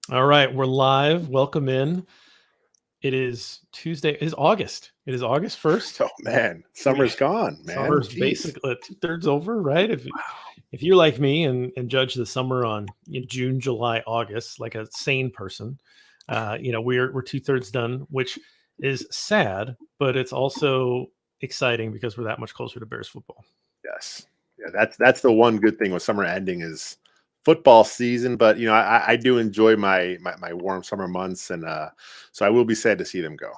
All right, we're live. Welcome in. It is Tuesday. It is August. It is August 1st. Oh man, We summer's gone, man. summer's Jeez. basically 2/3 over, right? If you're like me and judge the summer on June, July, August, like a sane person, we're 2/3 done, which is sad, but it's also exciting because we're that much closer to Bears football. Yes. Yeah, that's the one good thing with summer ending is football season. But I do enjoy my warm summer months, and so I will be sad to see them go.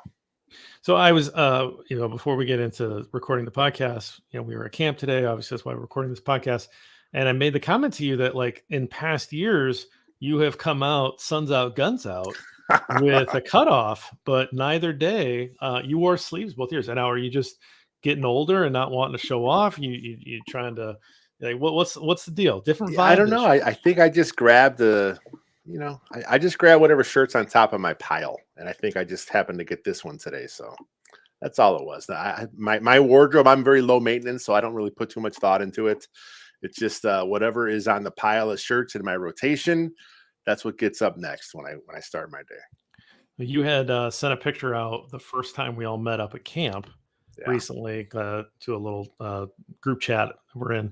So I was, before we get into recording the podcast, we were at camp today. Obviously, that's why we're recording this podcast. And I made the comment to you that, like, in past years, you have come out, suns out, guns out with a cutoff, but neither day you wore sleeves both years. And now, are you just getting older and not wanting to show off? You trying to, like, what's the deal? Different Yeah, I vibe don't this know. year. I think I just grabbed I just grabbed whatever shirt's on top of my pile, and I think I just happened to get this one today. So that's all it was. My wardrobe, I'm very low maintenance, so I don't really put too much thought into it. It's just whatever is on the pile of shirts in my rotation. That's what gets up next when I start my day. You had sent a picture out the first time we all met up at camp Yeah, recently to a little group chat we're in,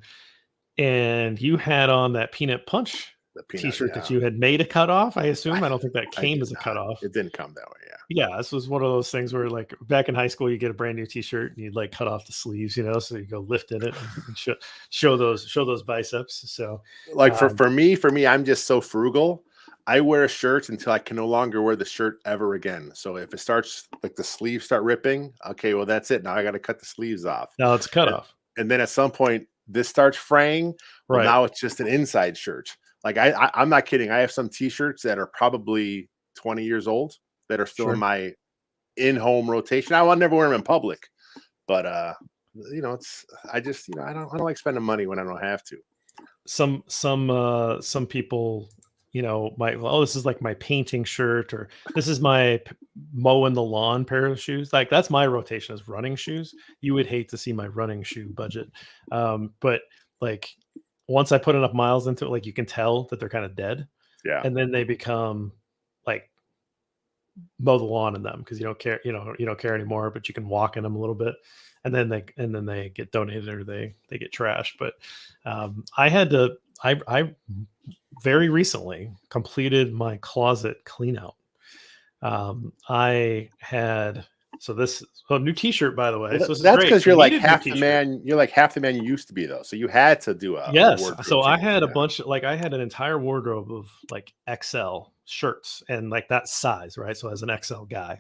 and you had on that peanut punch the peanut. t-shirt that Yeah, you had made a cutoff. I assume. I don't think that I came did as a not. cutoff. It didn't come that way. Yeah. Yeah, this was one of those things where, like, back in high school, you get a brand new t-shirt and you'd like cut off the sleeves, so you go lift in it and show those biceps. So, Like um, for me, I'm just so frugal. I wear a shirt until I can no longer wear the shirt ever again. So if it starts like the sleeves start ripping, okay, well that's it. Now I got to cut the sleeves off, now it's a and, cutoff, and then at some point this starts fraying. Well, right? now it's just an inside shirt. Like I'm not kidding. I have some T-shirts that are probably 20 years old that are still in Sure. my in-home rotation. I will never wear them in public, but it's I just I don't like spending money when I don't have to. Some people, might, well, oh, this is like my painting shirt, or this is my mowing the lawn pair of shoes. Like, that's my rotation is running shoes. You would hate to see my running shoe budget. But, like, once I put enough miles into it, like, you can tell that they're kind of dead, Yeah, and then they become like mow the lawn in them because you don't care anymore, but you can walk in them a little bit, and then they get donated, or they get trashed. But I had to I very recently completed my closet clean out. I had so this new t-shirt, by the way. well So this is that's great. because I you're like needed new half the t-shirt. man. You're like half the man you used to be though. So you had to do a Yes. wardrobe So I change. had a Yeah, bunch, like, I had an entire wardrobe of like XL shirts and like that size, right? So as an XL guy.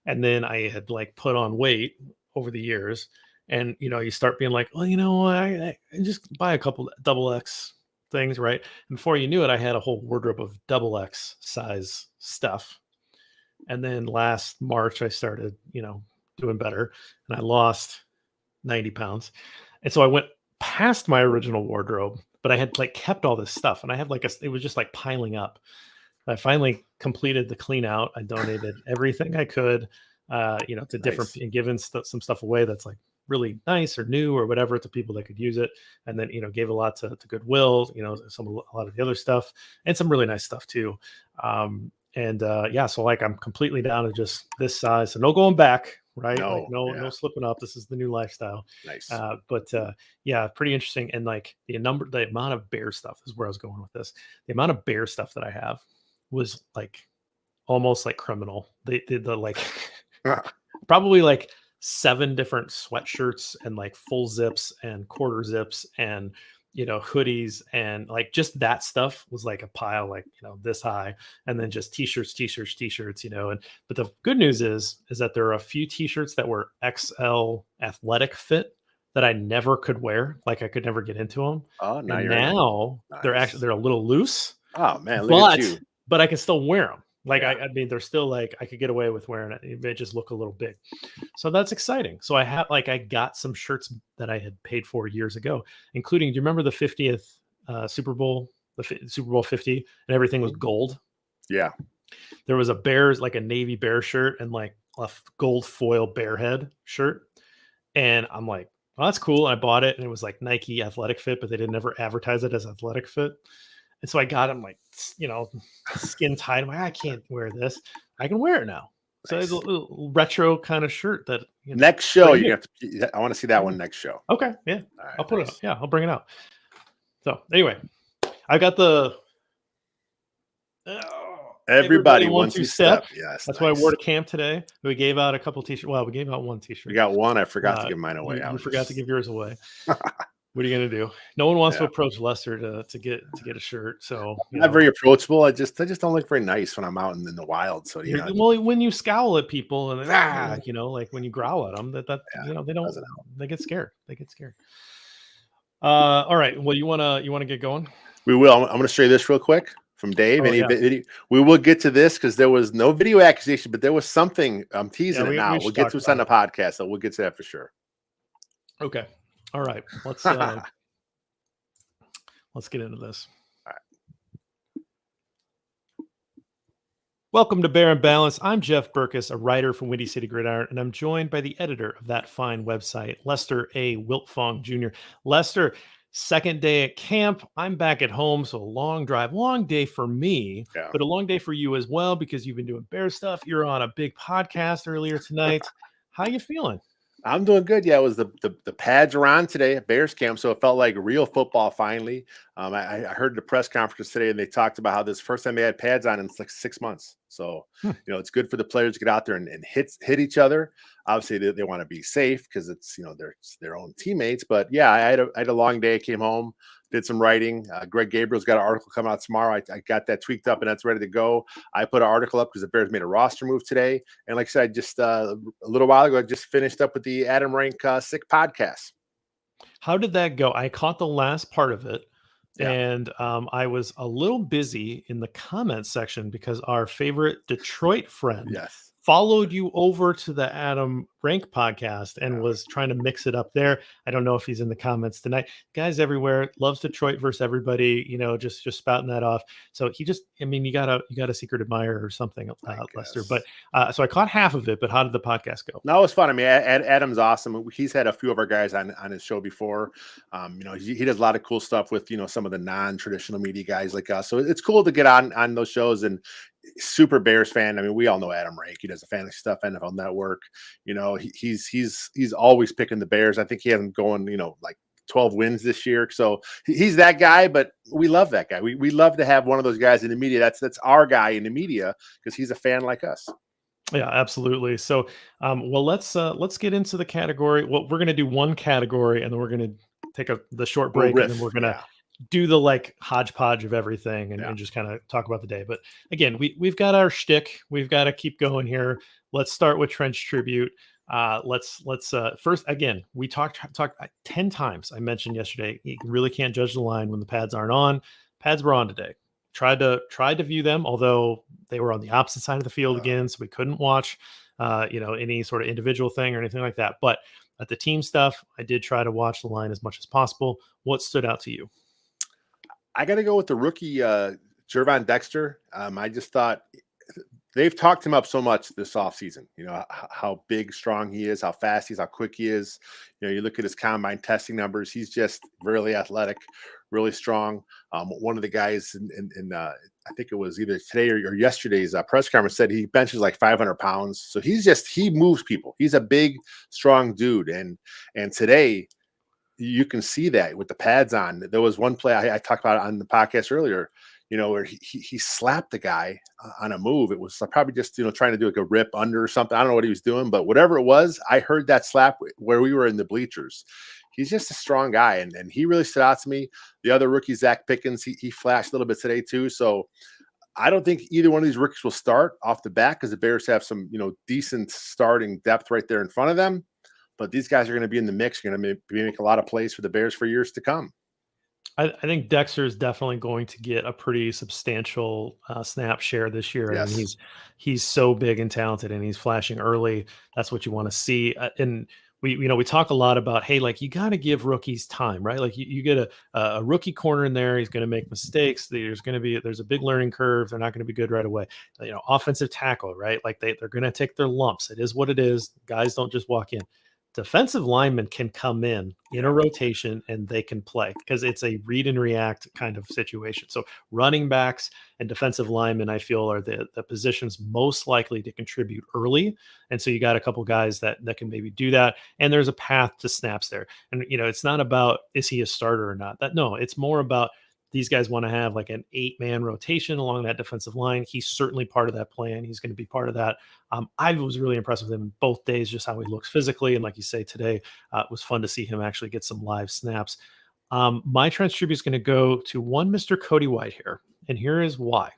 And then I had like put on weight over the years. And you start being like, well, I just buy a couple double X things, right? And before you knew it, I had a whole wardrobe of double X size stuff. And then last March I started, doing better, and I lost 90 pounds. And so I went past my original wardrobe, but I had like kept all this stuff, and I had like it was just like piling up. I finally completed the clean out. I donated everything I could, to different, nice. and given some stuff away that's like really nice or new or whatever to people that could use it. And then, gave a lot to Goodwill, a lot of the other stuff, and some really nice stuff too. And yeah, so like I'm completely down to just this size. So no going back, right? Like, No, no yeah, slipping up. This is the new lifestyle. nice. But yeah, pretty interesting. And like the amount of bear stuff is where I was going with this. The amount of bear stuff that I have was like almost like criminal. They did the like probably like 7 different sweatshirts and like full zips and quarter zips and hoodies, and like just that stuff was like a pile, like, this high. And then just t-shirts, and but the good news is that there are a few t-shirts that were XL athletic fit that I never could wear, like I could never get into them. Oh, now And you're in them. now Nice. they're a little loose, Oh man, look at but you. I can still wear them. Like, Yeah, I mean, they're still like I could get away with wearing it. It may just look a little big, so that's exciting. So I got some shirts that I had paid for years ago, including. Do you remember the 50th Super Bowl, Super Bowl 50, and everything was mhm, gold? yeah. There was a bears, like a navy bear shirt, and like a gold foil bear head shirt, and I'm like, well, that's cool. And I bought it, and it was like Nike athletic fit, but they didn't ever advertise it as athletic fit. And so I got him like, skin tight. I'm like, I can't wear this. I can wear it now. So it's a Nice. little retro kind of shirt that Next show, brand you new. have to. I want to see that Brand one new. next show. Okay, yeah, All right, I'll put it up. nice. Yeah, I'll bring it out. So anyway, I got the everybody Everybody one once two you step. step. Yes, That's what I wore nice. to camp today. We gave out a couple t-shirts. Well, we gave out one We t-shirt. got one. I forgot to give mine away. I You was forgot to just give yours away. What are you gonna do? No one wants to yeah. approach Lester to get a shirt. So I'm not very approachable. I just don't look very nice when I'm out in the wild. So well, when you scowl at people and yeah, like when you growl at them, that they don't doesn't help. they get scared. They get scared. All right. Well, you wanna get going? We will. I'm going to show you this real quick from Dave. Oh Any yeah, video? We will get to this because there was no video accusation, but there was something. I'm teasing yeah. it now. We We'll should get talk to this on about the podcast, so we'll get to that for sure. it. Okay. All right. Let's get into this. All right. Welcome to Bear and Balance. I'm Jeff Burkus, a writer from Windy City Gridiron, and I'm joined by the editor of that fine website, Lester A. Wiltfong Jr. Lester, second day at camp. I'm back at home, so a long drive, long day for me, Yeah. but a long day for you as well because you've been doing bear stuff. You're on a big podcast earlier tonight. How you feeling? I'm doing good. Yeah, it was the pads are on today at Bears camp, so it felt like real football finally. I heard the press conference today, and they talked about how this first time they had pads on in like 6 months. So it's good for the players to get out there and hit each other. Obviously, they want to be safe because it's their own teammates. But yeah, I had a long day. I came home, did some writing. Greg Gabriel's got an article coming out tomorrow. I got that tweaked up and that's ready to go. I put an article up because the Bears made a roster move today. And like I said, just a little while ago, I just finished up with the Adam Rank Sick podcast. How did that go? I caught the last part of it. Yeah. And I was a little busy in the comments section because our favorite Detroit friend Yes. followed you over to the Adam Rank podcast and was trying to mix it up there. I don't know if he's in the comments tonight. Guys everywhere loves Detroit versus everybody, just spouting that off. So you got a secret admirer or something, Lester. But so I caught half of it, but how did the podcast go? No, it was fun. I mean, Adam's awesome. He's had a few of our guys on his show before. He does a lot of cool stuff with, some of the non-traditional media guys like us. So it's cool to get on those shows. And super Bears fan. I mean, we all know Adam Rank. He does the fantasy stuff, NFL Network. He's always picking the Bears. I think he has them going, like 12 wins this year. So he's that guy, but we love that guy. We love to have one of those guys in the media. That's our guy in the media because he's a fan like us. Yeah, absolutely. So, let's get into the category. Well, we're going to do one category and then we're going to take the short break and then we're going to do the like hodgepodge of everything and just kind of talk about the day. But again, we've got our shtick. We've got to keep going here. Let's start with Trench Tribute. Let's first, again, we talked 10 times. I mentioned yesterday, you really can't judge the line when the pads aren't on. Pads were on today. Tried to view them, although they were on the opposite side of the field again, so we couldn't watch any sort of individual thing or anything like that. But at the team stuff, I did try to watch the line as much as possible. What stood out to you? I got to go with the rookie Jervon Dexter. I just thought they've talked him up so much this offseason. How big, strong he is, how fast he is, how quick he is. You look at his combine testing numbers. He's just really athletic, really strong. One of the guys in I think it was either today or yesterday's press conference said he benches like 500 pounds. So he moves people. He's a big, strong dude. And today you can see that with the pads on. There was one play I talked about on the podcast earlier, where he slapped the guy on a move. It was probably just, trying to do like a rip under or something. I don't know what he was doing, but whatever it was, I heard that slap where we were in the bleachers. He's just a strong guy, and he really stood out to me. The other rookie, Zach Pickens, he flashed a little bit today too. So I don't think either one of these rookies will start off the bat because the Bears have some, decent starting depth right there in front of them. But these guys are going to be in the mix, going to make a lot of plays for the Bears for years to come. I think Dexter is definitely going to get a pretty substantial snap share this year. Yes. I mean, he's so big and talented, and he's flashing early. That's what you want to see. And we talk a lot about, hey, like you got to give rookies time, right? Like you get a rookie corner in there. He's going to make mistakes. There's a big learning curve. They're not going to be good right away. Offensive tackle, right? Like they're going to take their lumps. It is what it is. Guys don't just walk in. defensive linemen can come in a rotation and they can play because it's a read and react kind of situation. So running backs and defensive linemen, I feel, are the positions most likely to contribute early. And so you got a couple guys that can maybe do that. And there's a path to snaps there. And it's not about is he a starter or not. No, it's more about these guys want to have like an 8-man rotation along that defensive line. He's certainly part of that plan. He's going to be part of that. I was really impressed with him both days, just how he looks physically. And like you say today, it was fun to see him actually get some live snaps. My trans tribute is going to go to one Mr. Cody Whitehair. And here is why.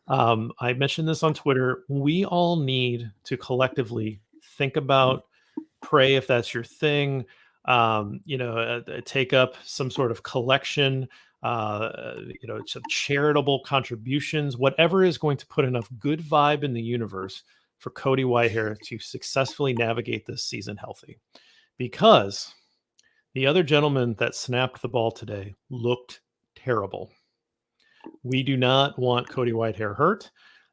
I mentioned this on Twitter. We all need to collectively think about, pray if that's your thing, take up some sort of collection, some charitable contributions, whatever is going to put enough good vibe in the universe for Cody Whitehair to successfully navigate this season healthy. Because the other gentleman that snapped the ball today looked terrible. We do not want Cody Whitehair hurt,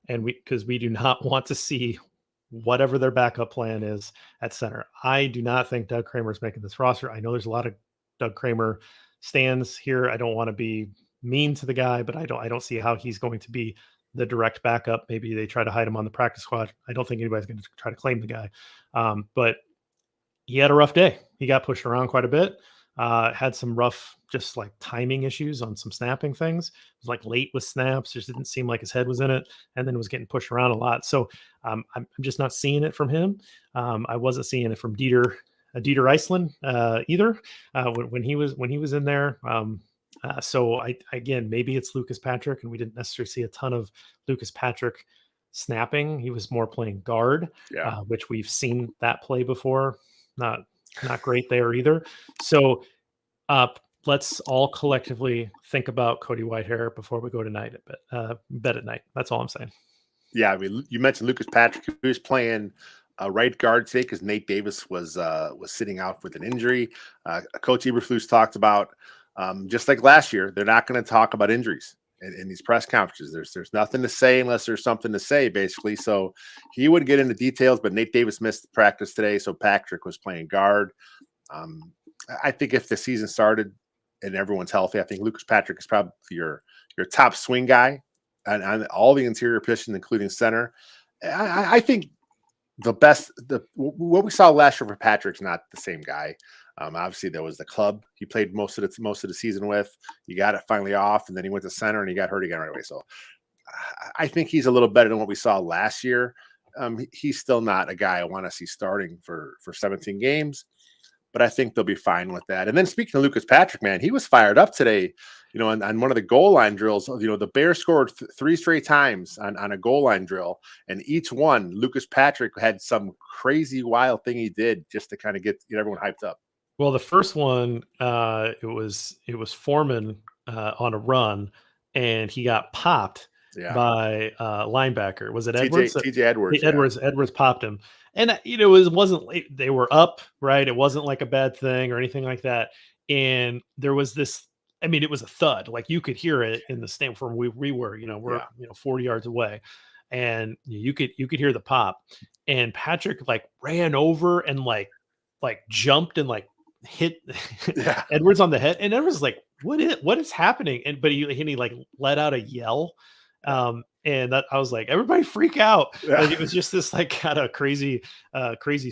and because we do not want to see whatever their backup plan is at center. I do not think Doug Kramer is making this roster. I know there's a lot of Doug Kramer stands here. I don't want to be mean to the guy, but I don't see how he's going to be the direct backup. Maybe they try to hide him on the practice squad. I don't think anybody's going to try to claim the guy. But he had a rough day. He got pushed around quite a bit. Had some rough, just like timing issues on some snapping things. It was like late with snaps. Just didn't seem like his head was in it, and then was getting pushed around a lot. So I'm just not seeing it from him. I wasn't seeing it from Dieter Iceland either when he was in there. So again, maybe it's Lucas Patrick, and we didn't necessarily see a ton of Lucas Patrick snapping. He was more playing guard, which we've seen that play before. Not great there either. So let's all collectively think about Cody Whitehair before we go to bed at night. That's all I'm saying. Yeah, I mean, you mentioned Lucas Patrick, who was playing right guard today because Nate Davis was sitting out with an injury. Coach Eberflus talked about, just like last year, they're not going to talk about injuries in these press conferences. There's nothing to say unless there's something to say, basically. So he would get into details, but Nate Davis missed practice today, so Patrick was playing guard. I think if the season started and everyone's healthy, I think Lucas Patrick is probably your top swing guy on all the interior positions, including center. I think what we saw last year for Patrick's not the same guy. Obviously, there was the club he played most of the season with. He got it finally off, and then he went to center and he got hurt again right away. So I think he's a little better than what we saw last year. He's still not a guy I want to see starting for 17 games, but I think they'll be fine with that. And then speaking of Lucas Patrick, man, he was fired up today. On one of the goal line drills, the Bears scored 3 straight times on a goal line drill, and each one, Lucas Patrick had some crazy wild thing he did just to kind of get everyone hyped up. Well, the first one, it was Foreman on a run, and he got popped by linebacker. Was it Edwards? TJ Edwards. Edwards popped him, and it wasn't they were up, right? It wasn't like a bad thing or anything like that. And there was this. I mean, it was a thud. Like you could hear it in the stand from where we were. We're 40 yards away, and you could hear the pop. And Patrick like ran over and like jumped and like hit Edwards on the head, and Edwards was like, what is happening? But he like let out a yell, and that I was like, everybody freak out. Like, it was just this like kind of crazy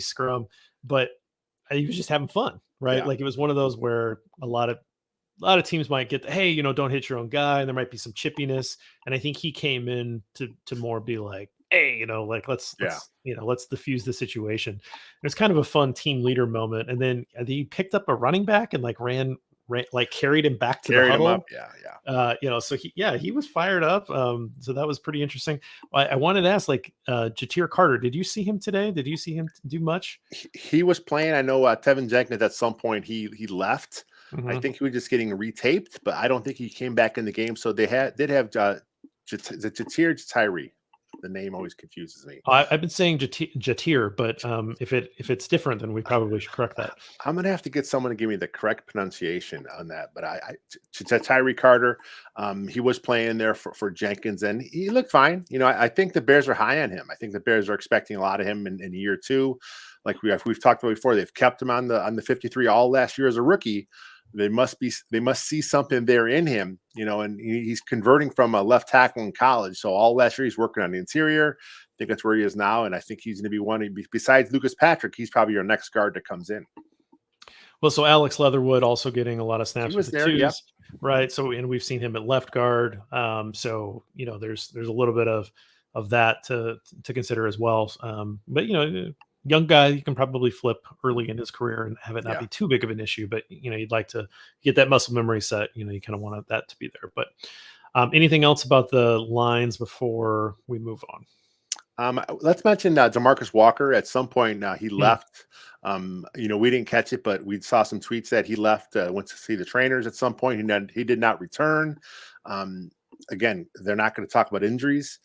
scrum, but he was just having fun, right? Like it was one of those where a lot of teams might get hey, don't hit your own guy, and there might be some chippiness, and I think he came in to more be like, hey, like let's diffuse the situation. It was kind of a fun team leader moment. And then he picked up a running back and like ran like carried him back to the huddle. Him up. So he was fired up. So that was pretty interesting. I wanted to ask, like, Jatir Carter, did you see him today? Did you see him do much? He was playing. I know Tevin Jenkins at some point he left. Mm-hmm. I think he was just getting retaped, but I don't think he came back in the game. So they did have Jatir Tyree. The name always confuses me. I've been saying Jatir, but if it's different, then we probably should correct that. I'm gonna have to get someone to give me the correct pronunciation on that. But Tyree Carter, he was playing there for Jenkins, and he looked fine. I think the Bears are high on him. I think the Bears are expecting a lot of him in year two. Like we've talked about before, they've kept him on the 53 all last year as a rookie. They must see something there in him, and he's converting from a left tackle in college. So all last year he's working on the interior. I think that's where he is now, and I think he's going to be one. Besides Lucas Patrick, he's probably your next guard that comes in. Well, so Alex Leatherwood also getting a lot of snaps with the there, twos, yep. right? So, and we've seen him at left guard. So there's a little bit of that to consider as well. But young guy, you can probably flip early in his career and have it not be too big of an issue. But you'd like to get that muscle memory set. You kind of want that to be there. But anything else about the lines before we move on? Let's mention DeMarcus Walker. At some point, he left. We didn't catch it, but we saw some tweets that he left, went to see the trainers at some point. He did not return. Again, they're not going to talk about injuries,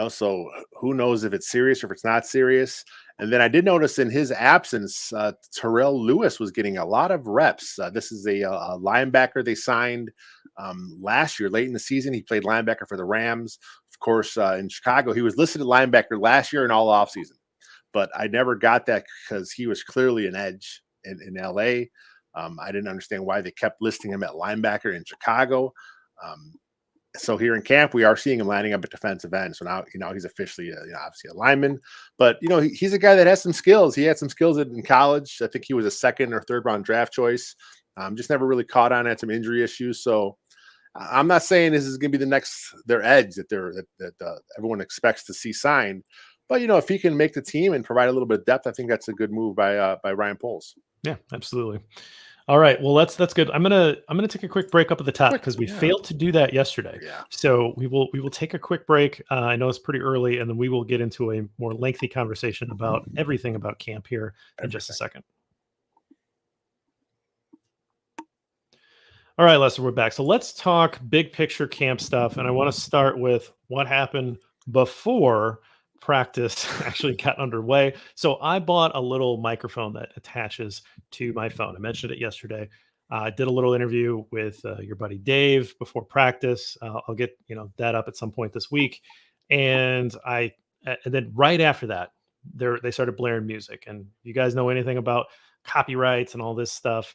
so who knows if it's serious or if it's not serious. And then I did notice in his absence, Terrell Lewis was getting a lot of reps. This is a linebacker they signed last year, late in the season. He played linebacker for the Rams. Of course, in Chicago, he was listed at linebacker last year and all offseason. But I never got that because he was clearly an edge in L.A. I didn't understand why they kept listing him at linebacker in Chicago. So here in camp, we are seeing him lining up at defensive end. So now he's officially, obviously a lineman. But, he's a guy that has some skills. He had some skills in college. I think he was a second or third round draft choice. Just never really caught on, had some injury issues. So I'm not saying this is going to be their edge that everyone expects to see signed. But, if he can make the team and provide a little bit of depth, I think that's a good move by Ryan Poles. Yeah, absolutely. All right. Well, that's good. I'm gonna take a quick break up at the top because we failed to do that yesterday. Yeah. So we will take a quick break. I know it's pretty early, and then we will get into a more lengthy conversation about everything about camp here in just a second. All right, Lester, we're back. So let's talk big picture camp stuff, and I want to start with what happened before practice actually got underway. So I bought a little microphone that attaches to my phone. I mentioned it yesterday. I did a little interview with your buddy Dave before practice. I'll get that up at some point this week. And then right after that, they started blaring music. And you guys know anything about copyrights and all this stuff?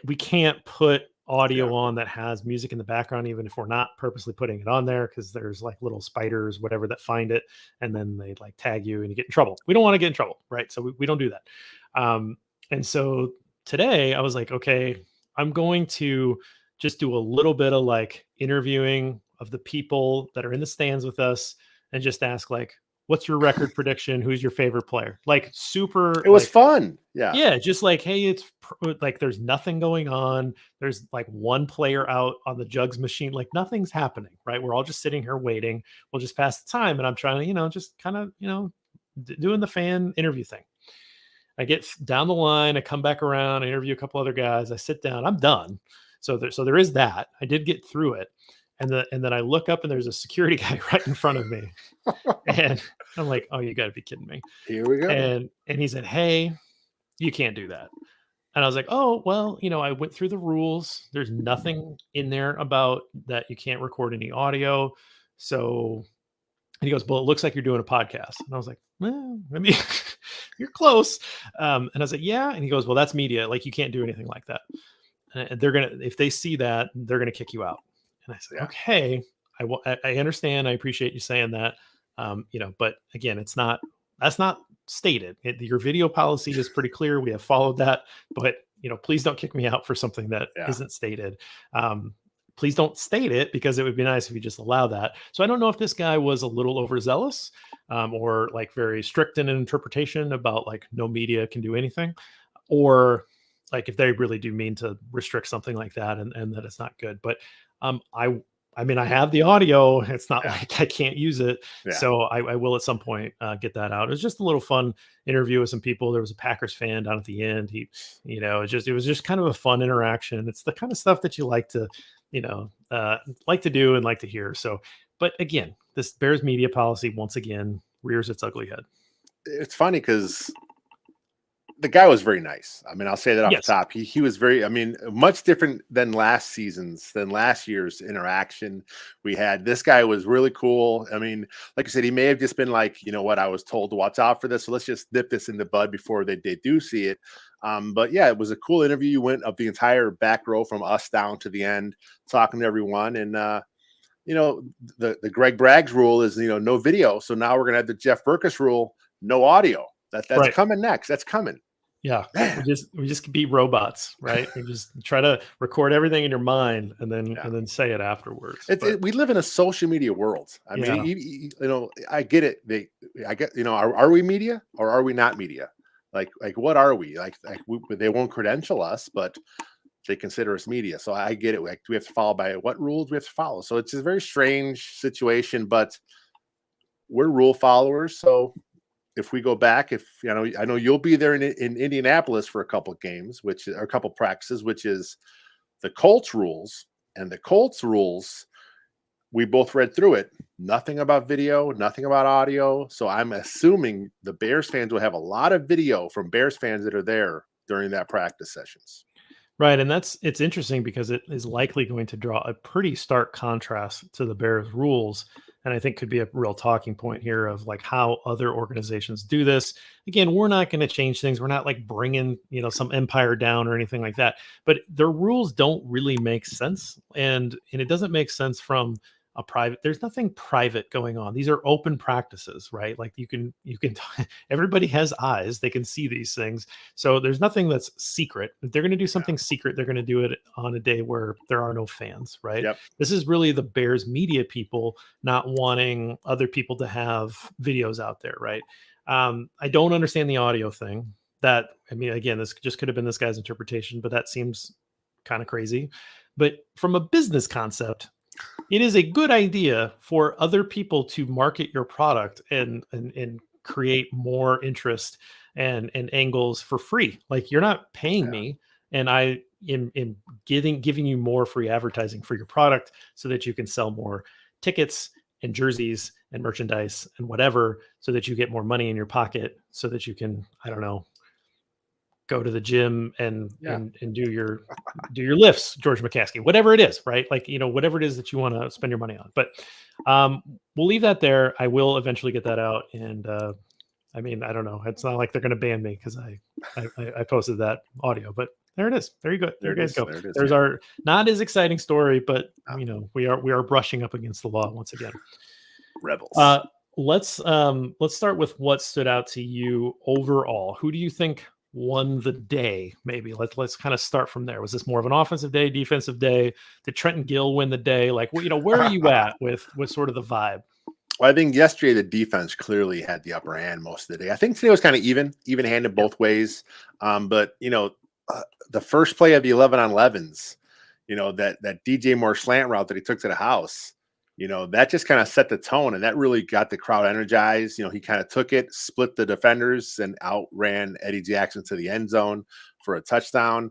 We can't put audio on that has music in the background, even if we're not purposely putting it on there, because there's like little spiders, whatever, that find it, and then they like tag you and you get in trouble. We don't want to get in trouble, right? So we don't do that. And so today I was like, okay, I'm going to just do a little bit of like interviewing of the people that are in the stands with us and just ask like, what's your record prediction? Who's your favorite player? Like super. It was fun. Yeah. Yeah. Just like, hey, it's like, there's nothing going on. There's like one player out on the jugs machine. Like nothing's happening, right? We're all just sitting here waiting. We'll just pass the time. And I'm trying to, just kind of, doing the fan interview thing. I get down the line. I come back around. I interview a couple other guys. I sit down. I'm done. So there is that. I did get through it. And then I look up and there's a security guy right in front of me. And I'm like, oh, you got to be kidding me. Here we go. And he said, hey, you can't do that. And I was like, oh, well, I went through the rules. There's nothing in there about that you can't record any audio. So, and he goes, well, it looks like you're doing a podcast. And I was like, well, I mean, you're close. And I was like, yeah. And he goes, well, that's media. Like you can't do anything like that. And if they see that, they're going to kick you out. And I said, okay, I understand. I appreciate you saying that. But again, that's not stated. Your video policy is pretty clear. We have followed that, but please don't kick me out for something that isn't stated. Please don't state it because it would be nice if you just allow that. So I don't know if this guy was a little overzealous or like very strict in an interpretation about like no media can do anything, or like if they really do mean to restrict something like that and that it's not good. But I mean, I have the audio. It's not like I can't use it. Yeah. So I will at some point get that out. It was just a little fun interview with some people. There was a Packers fan down at the end. It was just kind of a fun interaction. It's the kind of stuff that you like to do and like to hear. So, but again, this Bears media policy once again rears its ugly head. It's funny because the guy was very nice. I mean, I'll say that off the Yes. top. He was very, I mean, much different than last year's interaction we had. This guy was really cool. I mean, like I said, he may have just been like, you know what, I was told to watch out for this, so let's just nip this in the bud before they do see it. But yeah, it was a cool interview. You went up the entire back row from us down to the end, talking to everyone. And you know, the Greg Braggs rule is, you know, no video. So now we're gonna have the Jeff Berkus rule, no audio. That's Right. coming next. That's coming. Yeah. Man. We just be robots, right? We just try to record everything in your mind and then say it afterwards. We live in a social media world. I mean, Yeah. you know, I get it. I get, you know, are we media or are we not media? Like what are we? They won't credential us, but they consider us media. So I get it. Like, do we have to follow by what rules we have to follow? So it's a very strange situation, but we're rule followers. So if we go back, if you know, I know you'll be there in Indianapolis for a couple of games, which are a couple of practices, which is the Colts rules. And the Colts rules, we both read through it. Nothing about video, nothing about audio. So I'm assuming the Bears fans will have a lot of video from Bears fans that are there during that practice sessions. Right. And it's interesting because it is likely going to draw a pretty stark contrast to the Bears rules. And I think could be a real talking point here of like how other organizations do this. Again, we're not going to change things. We're not like bringing, you know, some empire down or anything like that, but the rules don't really make sense. And it doesn't make sense from a private, there's nothing private going on. These are open practices, right? Like you can everybody has eyes, they can see these things. So there's nothing that's secret. If they're going to do something secret, they're going to do it on a day where there are no fans, right? Yep. This is really the Bears media people not wanting other people to have videos out there, right? I don't understand the audio thing. That, I mean, again, this just could have been this guy's interpretation, but that seems kind of crazy. But from a business concept, it is a good idea for other people to market your product and create more interest and angles for free. Like you're not paying me, and I am giving you more free advertising for your product so that you can sell more tickets and jerseys and merchandise and whatever, so that you get more money in your pocket, so that you can, I don't know, go to the gym and do your lifts, George McCaskey, whatever it is, right? Like, you know, whatever it is that you want to spend your money on. But we'll leave that there. I will eventually get that out. And I mean, I don't know. It's not like they're going to ban me because I posted that audio, but there it is. There you go. There you guys go. There's our not as exciting story, but you know, we are brushing up against the law once again. Rebels. Let's start with what stood out to you overall. Who do you think won the day? Maybe let's kind of start from there. Was this more of an offensive day, defensive day? Did Trenton Gill win the day? Like, you know, where are you at with sort of the vibe? Well, I think yesterday the defense clearly had the upper hand most of the day. I think today was kind of even-handed both ways. But you know, the first play of the 11-on-11s, you know, that DJ Moore slant route that he took to the house, you know, that just kind of set the tone, and that really got the crowd energized. You know, he kind of took it, split the defenders, and outran Eddie Jackson to the end zone for a touchdown.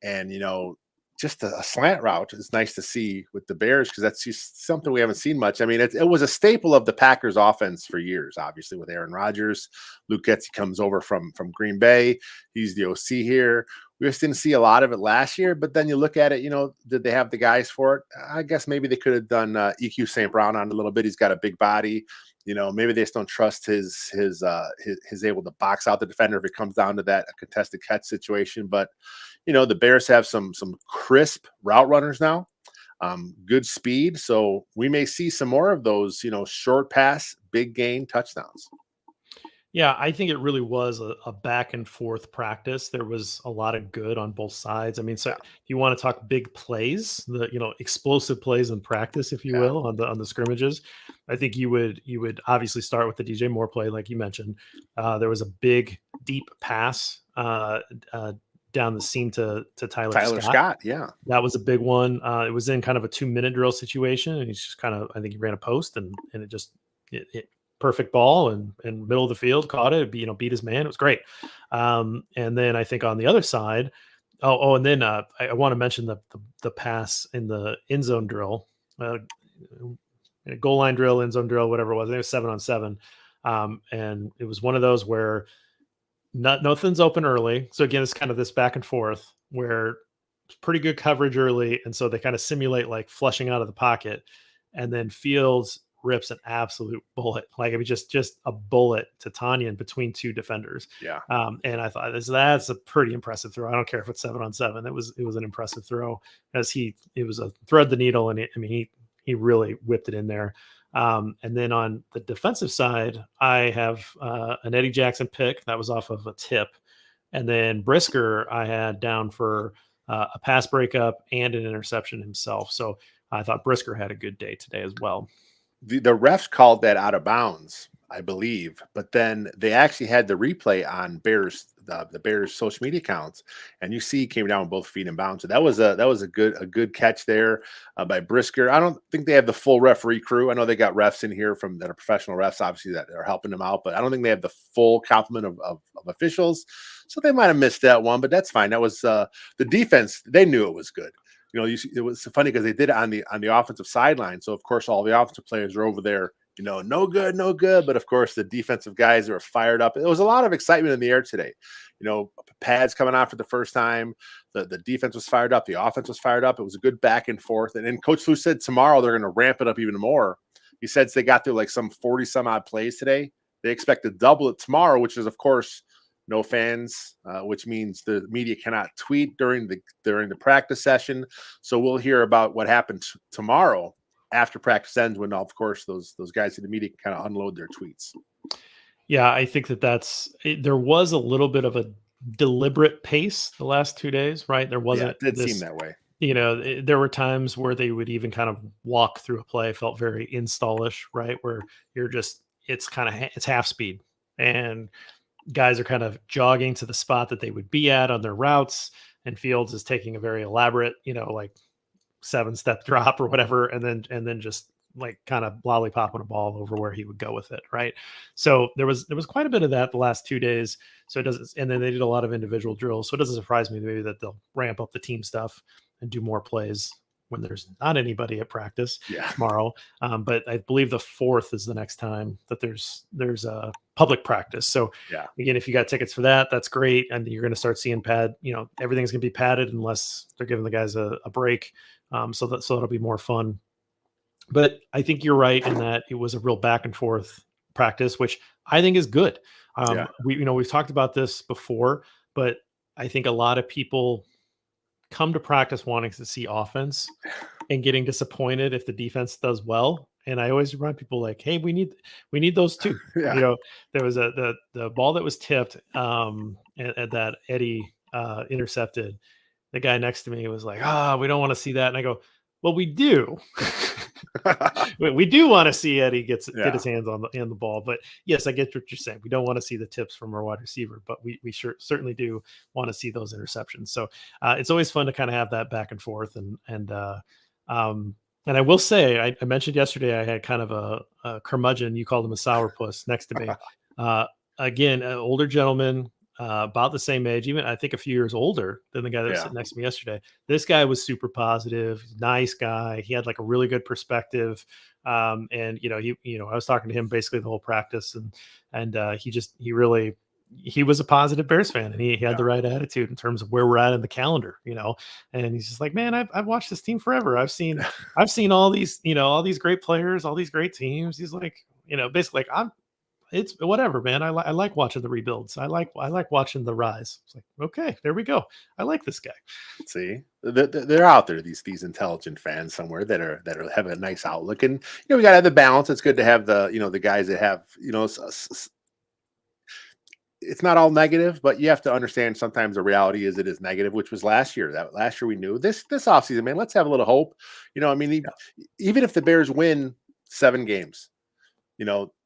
And, you know, just a slant route is nice to see with the Bears because that's just something we haven't seen much. I mean, it was a staple of the Packers offense for years, obviously, with Aaron Rodgers. Luke Getsy comes over from Green Bay. He's the OC here. We just didn't see a lot of it last year, but then you look at it, you know, did they have the guys for it? I guess maybe they could have done EQ St. Brown on a little bit. He's got a big body. You know, maybe they just don't trust his able to box out the defender if it comes down to that a contested catch situation. But you know, the Bears have some crisp route runners now, good speed. So we may see some more of those, you know, short pass, big gain touchdowns. Yeah, I think it really was a back and forth practice. There was a lot of good on both sides. I mean, so if you want to talk big plays, the, you know, explosive plays in practice, if you will, on the scrimmages, I think you would obviously start with the DJ Moore play, like you mentioned. There was a big deep pass down the seam to Tyler Scott. Yeah, that was a big one. It was in kind of a 2-minute drill situation, and he's just kind of, I think he ran a post and it just it perfect ball and middle of the field, caught it, you know, beat his man. It was great. And then I think on the other side, and then I want to mention the pass in the end zone drill. goal line drill, end zone drill, whatever it was. I think it was 7-on-7. And it was one of those where nothing's open early. So again, it's kind of this back and forth where it's pretty good coverage early. And so they kind of simulate like flushing out of the pocket. And then Fields rips an absolute bullet. Like, I mean, just a bullet to Tanyan between two defenders. Yeah. And I thought that's a pretty impressive throw. I don't care if it's 7-on-7. It was an impressive throw as it was a thread the needle. And he really whipped it in there. And then on the defensive side, I have an Eddie Jackson pick that was off of a tip. And then Brisker, I had down for a pass breakup and an interception himself. So I thought Brisker had a good day today as well. The refs called that out of bounds, I believe, but then they actually had the replay on the Bears social media accounts, and you see he came down with both feet in bounds. So that was a good catch there by Brisker. I don't think they have the full referee crew. I know they got refs in here that are professional refs, obviously, that are helping them out, but I don't think they have the full complement of officials. So they might have missed that one, but that's fine. That was the defense. They knew it was good. It was funny because they did it on the offensive sideline. So of course, all the offensive players are over there, no good, no good. But of course, the defensive guys are fired up. There was a lot of excitement in the air today. Pads coming out for the first time. The defense was fired up. The offense was fired up. It was a good back and forth. And then Coach Lou said tomorrow they're going to ramp it up even more. He said they got through like some 40 some odd plays today. They expect to double it tomorrow, which is of course no fans, which means the media cannot tweet during the practice session. So we'll hear about what happened tomorrow after practice ends, when of course those guys in the media can kind of unload their tweets. Yeah, I think there was a little bit of a deliberate pace the last 2 days, right? There wasn't. Yeah, it did seem that way. There were times where they would even kind of walk through a play, felt very installish, right? Where it's half speed, and guys are kind of jogging to the spot that they would be at on their routes, and Fields is taking a very elaborate, like 7-step drop or whatever, and then just like kind of lollipopping a ball over where he would go with it, right? So there was quite a bit of that the last 2 days. So it doesn't, and then they did a lot of individual drills. So it doesn't surprise me maybe that they'll ramp up the team stuff and do more plays when there's not anybody at practice tomorrow. But I believe the 4th is the next time that there's a public practice. So again, if you got tickets for that, that's great. And you're going to start seeing everything's going to be padded unless they're giving the guys a break. So that'll be more fun. But I think you're right in that it was a real back and forth practice, which I think is good. We've talked about this before, but I think a lot of people come to practice wanting to see offense and getting disappointed if the defense does well. And I always remind people like, hey, we need those too. There was the ball that was tipped and that Eddie intercepted. The guy next to me was like, we don't want to see that. And I go, well, we do. We do want to see Eddie get his hands on the ball. But yes, I get what you're saying. We don't want to see the tips from our wide receiver, but we certainly do want to see those interceptions. So it's always fun to kind of have that back and forth. And I will say, I mentioned yesterday I had kind of a curmudgeon. You called him a sourpuss next to me. Again, an older gentleman, about the same age, even I think a few years older than the guy that was sitting next to me yesterday. This guy was super positive, nice guy. He had like a really good perspective. And I was talking to him basically the whole practice, and he was a positive Bears fan, and he had the right attitude in terms of where we're at in the calendar, and he's just like, man, I've watched this team forever. I've seen all these, all these great players, all these great teams. He's like, basically like, it's whatever, man. I like watching the rebuilds. I like watching the rise. It's like, okay, there we go. I like this guy. See, they're out there, these intelligent fans somewhere that are have a nice outlook, and we got to have the balance. It's good to have the guys that have it's not all negative, but you have to understand sometimes the reality is it is negative, which was last year. That last year we knew this offseason, man. Let's have a little hope. Even if the Bears win 7 games.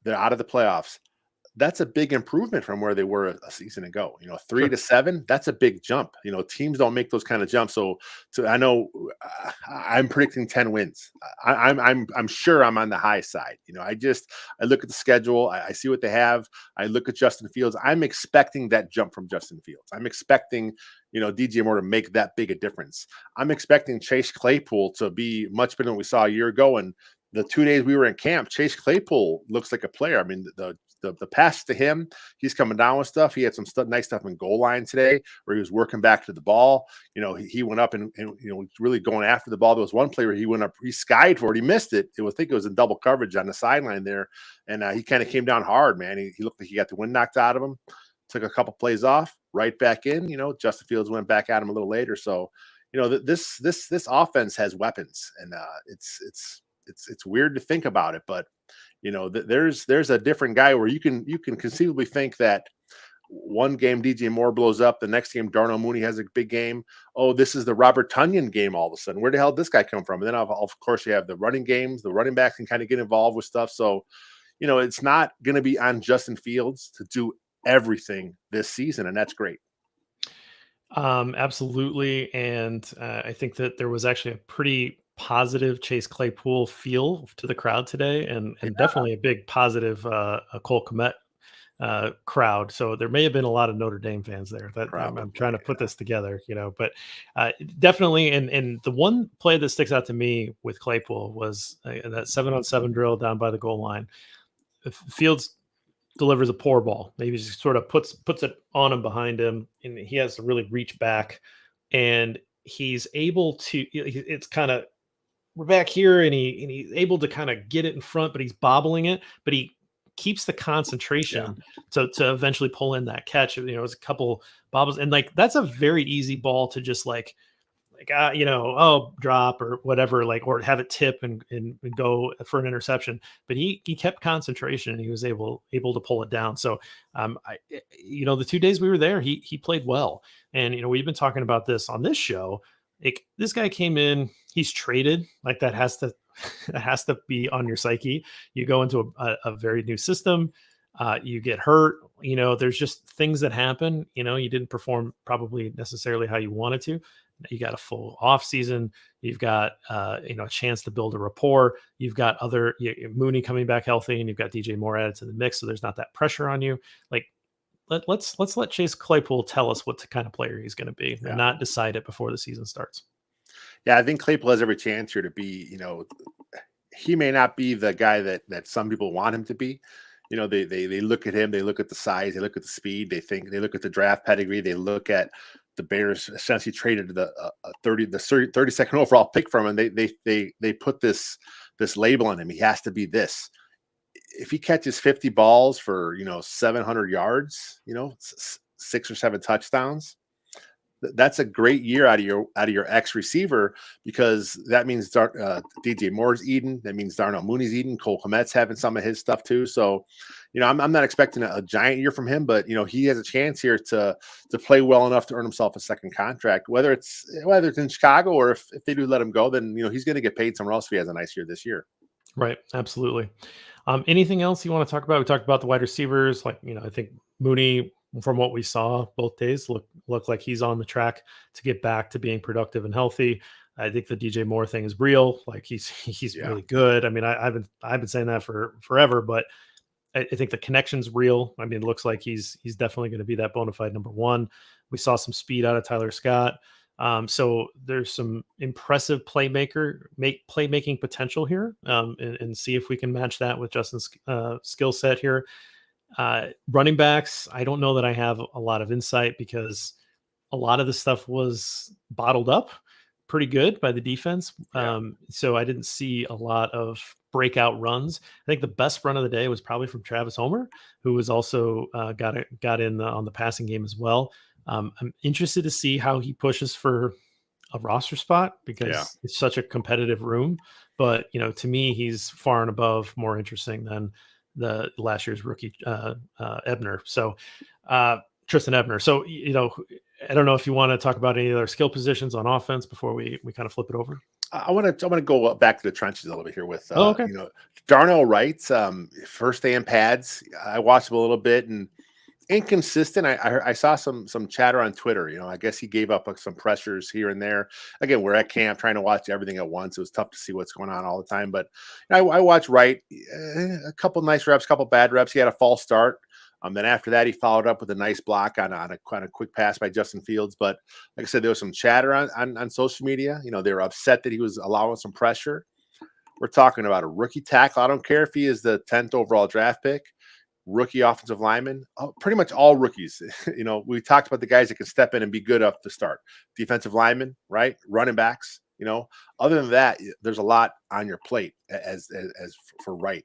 They're out of the playoffs. That's a big improvement from where they were a season ago. 3 to 7, that's a big jump. Teams don't make those kind of jumps. So I know I'm predicting 10 wins. I'm sure I'm on the high side. I look at the schedule. I see what they have. I look at Justin Fields. I'm expecting that jump from Justin Fields. I'm expecting, DJ Moore to make that big a difference. I'm expecting Chase Claypool to be much better than we saw a year ago. And the 2 days we were in camp, Chase Claypool looks like a player. I mean, the pass to him, he's coming down with stuff. He had some nice stuff in goal line today where he was working back to the ball. He went up and really going after the ball. There was one play where he went up, he skied for it, he missed it. I think it was in double coverage on the sideline there, and he kind of came down hard, man. He looked like he got the wind knocked out of him. Took a couple plays off, right back in. Justin Fields went back at him a little later. So, this offense has weapons, and it's weird to think about it, but there's a different guy where you can conceivably think that one game DJ Moore blows up, the next game Darnell Mooney has a big game. Oh, this is the Robert Tunyon game all of a sudden. Where the hell did this guy come from? And then of course you have the running games, the running backs can kind of get involved with stuff. So, it's not going to be on Justin Fields to do everything this season, and that's great. Absolutely. And I think that there was actually a pretty positive Chase Claypool feel to the crowd today, and definitely a big positive a Cole Kmet crowd. So there may have been a lot of Notre Dame fans there. That I'm trying to put this together, but definitely. And the one play that sticks out to me with Claypool was that 7-on-7 drill down by the goal line. Fields delivers a poor ball. Maybe just sort of puts it on him behind him, and he has to really reach back, and he's able to. It's kind of we're back here, and he's able to kind of get it in front, but he's bobbling it, but he keeps the concentration to eventually pull in that catch. It's a couple bobbles, and like that's a very easy ball to just drop or whatever, or have it tip and go for an interception. But he kept concentration, and he was able to pull it down. So, the 2 days we were there, he played well. And, we've been talking about this on this show. This guy came in, he's traded, that has to be on your psyche. You go into a very new system, you get hurt, there's just things that happen, you didn't perform probably necessarily how you wanted to. You got a full off season. You've got, a chance to build a rapport. You've got Mooney coming back healthy, and you've got DJ Moore added to the mix. So there's not that pressure on you. Let's let Chase Claypool tell us what kind of player he's going to be, and not decide it before the season starts. Yeah, I think Claypool has every chance here to be, he may not be the guy that some people want him to be. They look at him, they look at the size, they look at the speed, they look at the draft pedigree, they look at the Bears essentially traded the 32nd overall pick from him. They put this label on him. He has to be this. If he catches 50 balls for 700 yards, 6 or 7 touchdowns, that's a great year out of your ex receiver, because that means DJ Moore's eating. That means Darnell Mooney's eating. Cole Kmet's having some of his stuff too. So, I'm not expecting a giant year from him, but he has a chance here to play well enough to earn himself a second contract. Whether it's in Chicago or if they do let him go, then he's going to get paid somewhere else if he has a nice year this year. Right, absolutely. Anything else you want to talk about? We talked about the wide receivers. I think Mooney, from what we saw both days, look like he's on the track to get back to being productive and healthy. I think the DJ Moore thing is real. He's really good. I mean, I've been saying that for forever, but I think the connection's real. I mean, it looks like he's definitely going to be that bona fide number one. We saw some speed out of Tyler Scott. So there's some impressive playmaking potential here, and see if we can match that with Justin's skill set here. Running backs, I don't know that I have a lot of insight, because a lot of the stuff was bottled up pretty good by the defense. So I didn't see a lot of breakout runs. I think the best run of the day was probably from Travis Homer, who was also got in on the passing game as well. I'm interested to see how he pushes for a roster spot, because it's such a competitive room. But, to me, he's far and above more interesting than the last year's rookie Ebner. So Tristan Ebner. So, I don't know if you want to talk about any other skill positions on offense before we kind of flip it over. I want to go back to the trenches a little bit here with Darnell Wright. First day in pads. I watched him a little bit, and inconsistent. I saw some chatter on Twitter. I guess he gave up some pressures here and there. Again, we're at camp trying to watch everything at once. It was tough to see what's going on all the time. But I watched Wright, a couple nice reps, couple bad reps. He had a false start. Then after that, he followed up with a nice block on a kind of quick pass by Justin Fields. But like I said, there was some chatter on social media. They were upset that he was allowing some pressure. We're talking about a rookie tackle. I don't care if he is the 10th overall draft pick, rookie offensive lineman, pretty much all rookies. We talked about the guys that can step in and be good up to start. Defensive linemen, right? Running backs. Other than that, there's a lot on your plate as for Wright,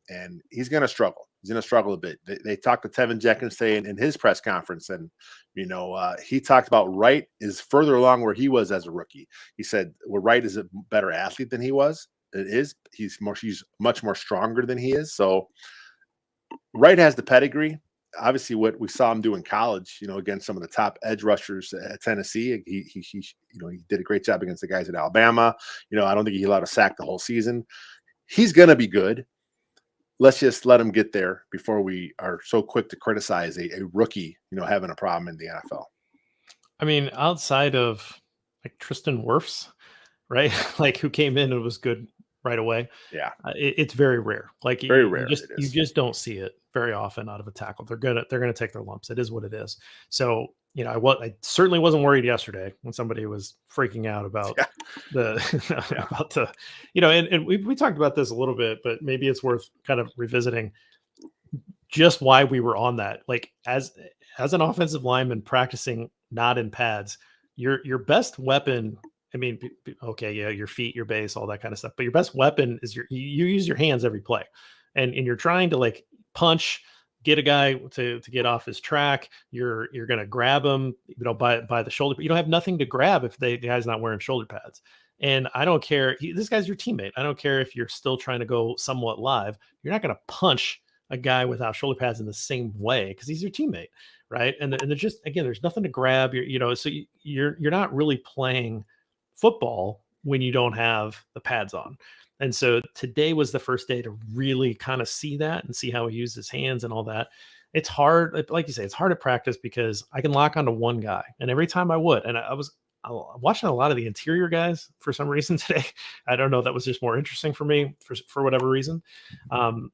and he's going to struggle. He's going to struggle a bit. They talked to Tevin Jenkins today in his press conference, and he talked about Wright is further along where he was as a rookie. He said, "Well, Wright is a better athlete than he was. It is. He's much more stronger than he is. So Wright has the pedigree. Obviously, what we saw him do in college, against some of the top edge rushers at Tennessee, he did a great job against the guys at Alabama. I don't think he allowed a sack the whole season. He's going to be good. Let's just let him get there before we are so quick to criticize a rookie, having a problem in the NFL. I mean, outside of like Tristan Wirfs, right? Like who came in and was good right away. Yeah, it's very rare. Like very rare. You just don't see it very often out of a tackle. They're gonna take their lumps. It is what it is. So I certainly wasn't worried yesterday when somebody was freaking out about about the and we talked about this a little bit, but maybe it's worth kind of revisiting just why we were on that. Like as an offensive lineman practicing not in pads, your best weapon. I mean, okay, yeah, your feet, your base, all that kind of stuff. But your best weapon is you use your hands every play, and you're trying to like punch, get a guy to get off his track. You're gonna grab him, by the shoulder. But you don't have nothing to grab if the guy's not wearing shoulder pads. And I don't care. This guy's your teammate. I don't care if you're still trying to go somewhat live. You're not gonna punch a guy without shoulder pads in the same way because he's your teammate, right? And they're just, again, there's nothing to grab. So you're not really playing football when you don't have the pads on. And so today was the first day to really kind of see that and see how he used his hands and all that. It's hard, like you say, it's hard to practice because I can lock onto one guy, and every time I would, and I was watching a lot of the interior guys for some reason today. I don't know, that was just more interesting for me for whatever reason. And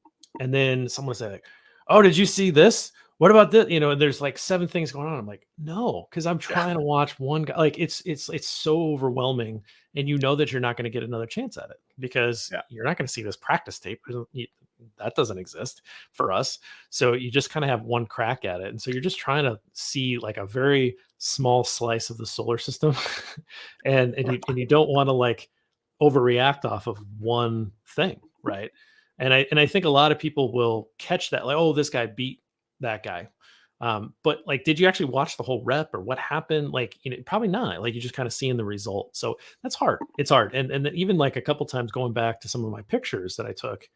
then someone said, "Oh, did you see this? What about this?" There's like 7 things going on. I'm like, no, because I'm trying to watch one guy. Like it's so overwhelming, and that you're not going to get another chance at it because you're not going to see this practice tape. That doesn't exist for us. So you just kind of have one crack at it, and so you're just trying to see like a very small slice of the solar system, and you don't want to like overreact off of one thing, right? And I think a lot of people will catch that, like, oh, this guy beat that guy. But like, did you actually watch the whole rep or what happened? Like, probably not. Like, you're just kind of seeing the result. So that's hard. It's hard. And then even like a couple times going back to some of my pictures that I took,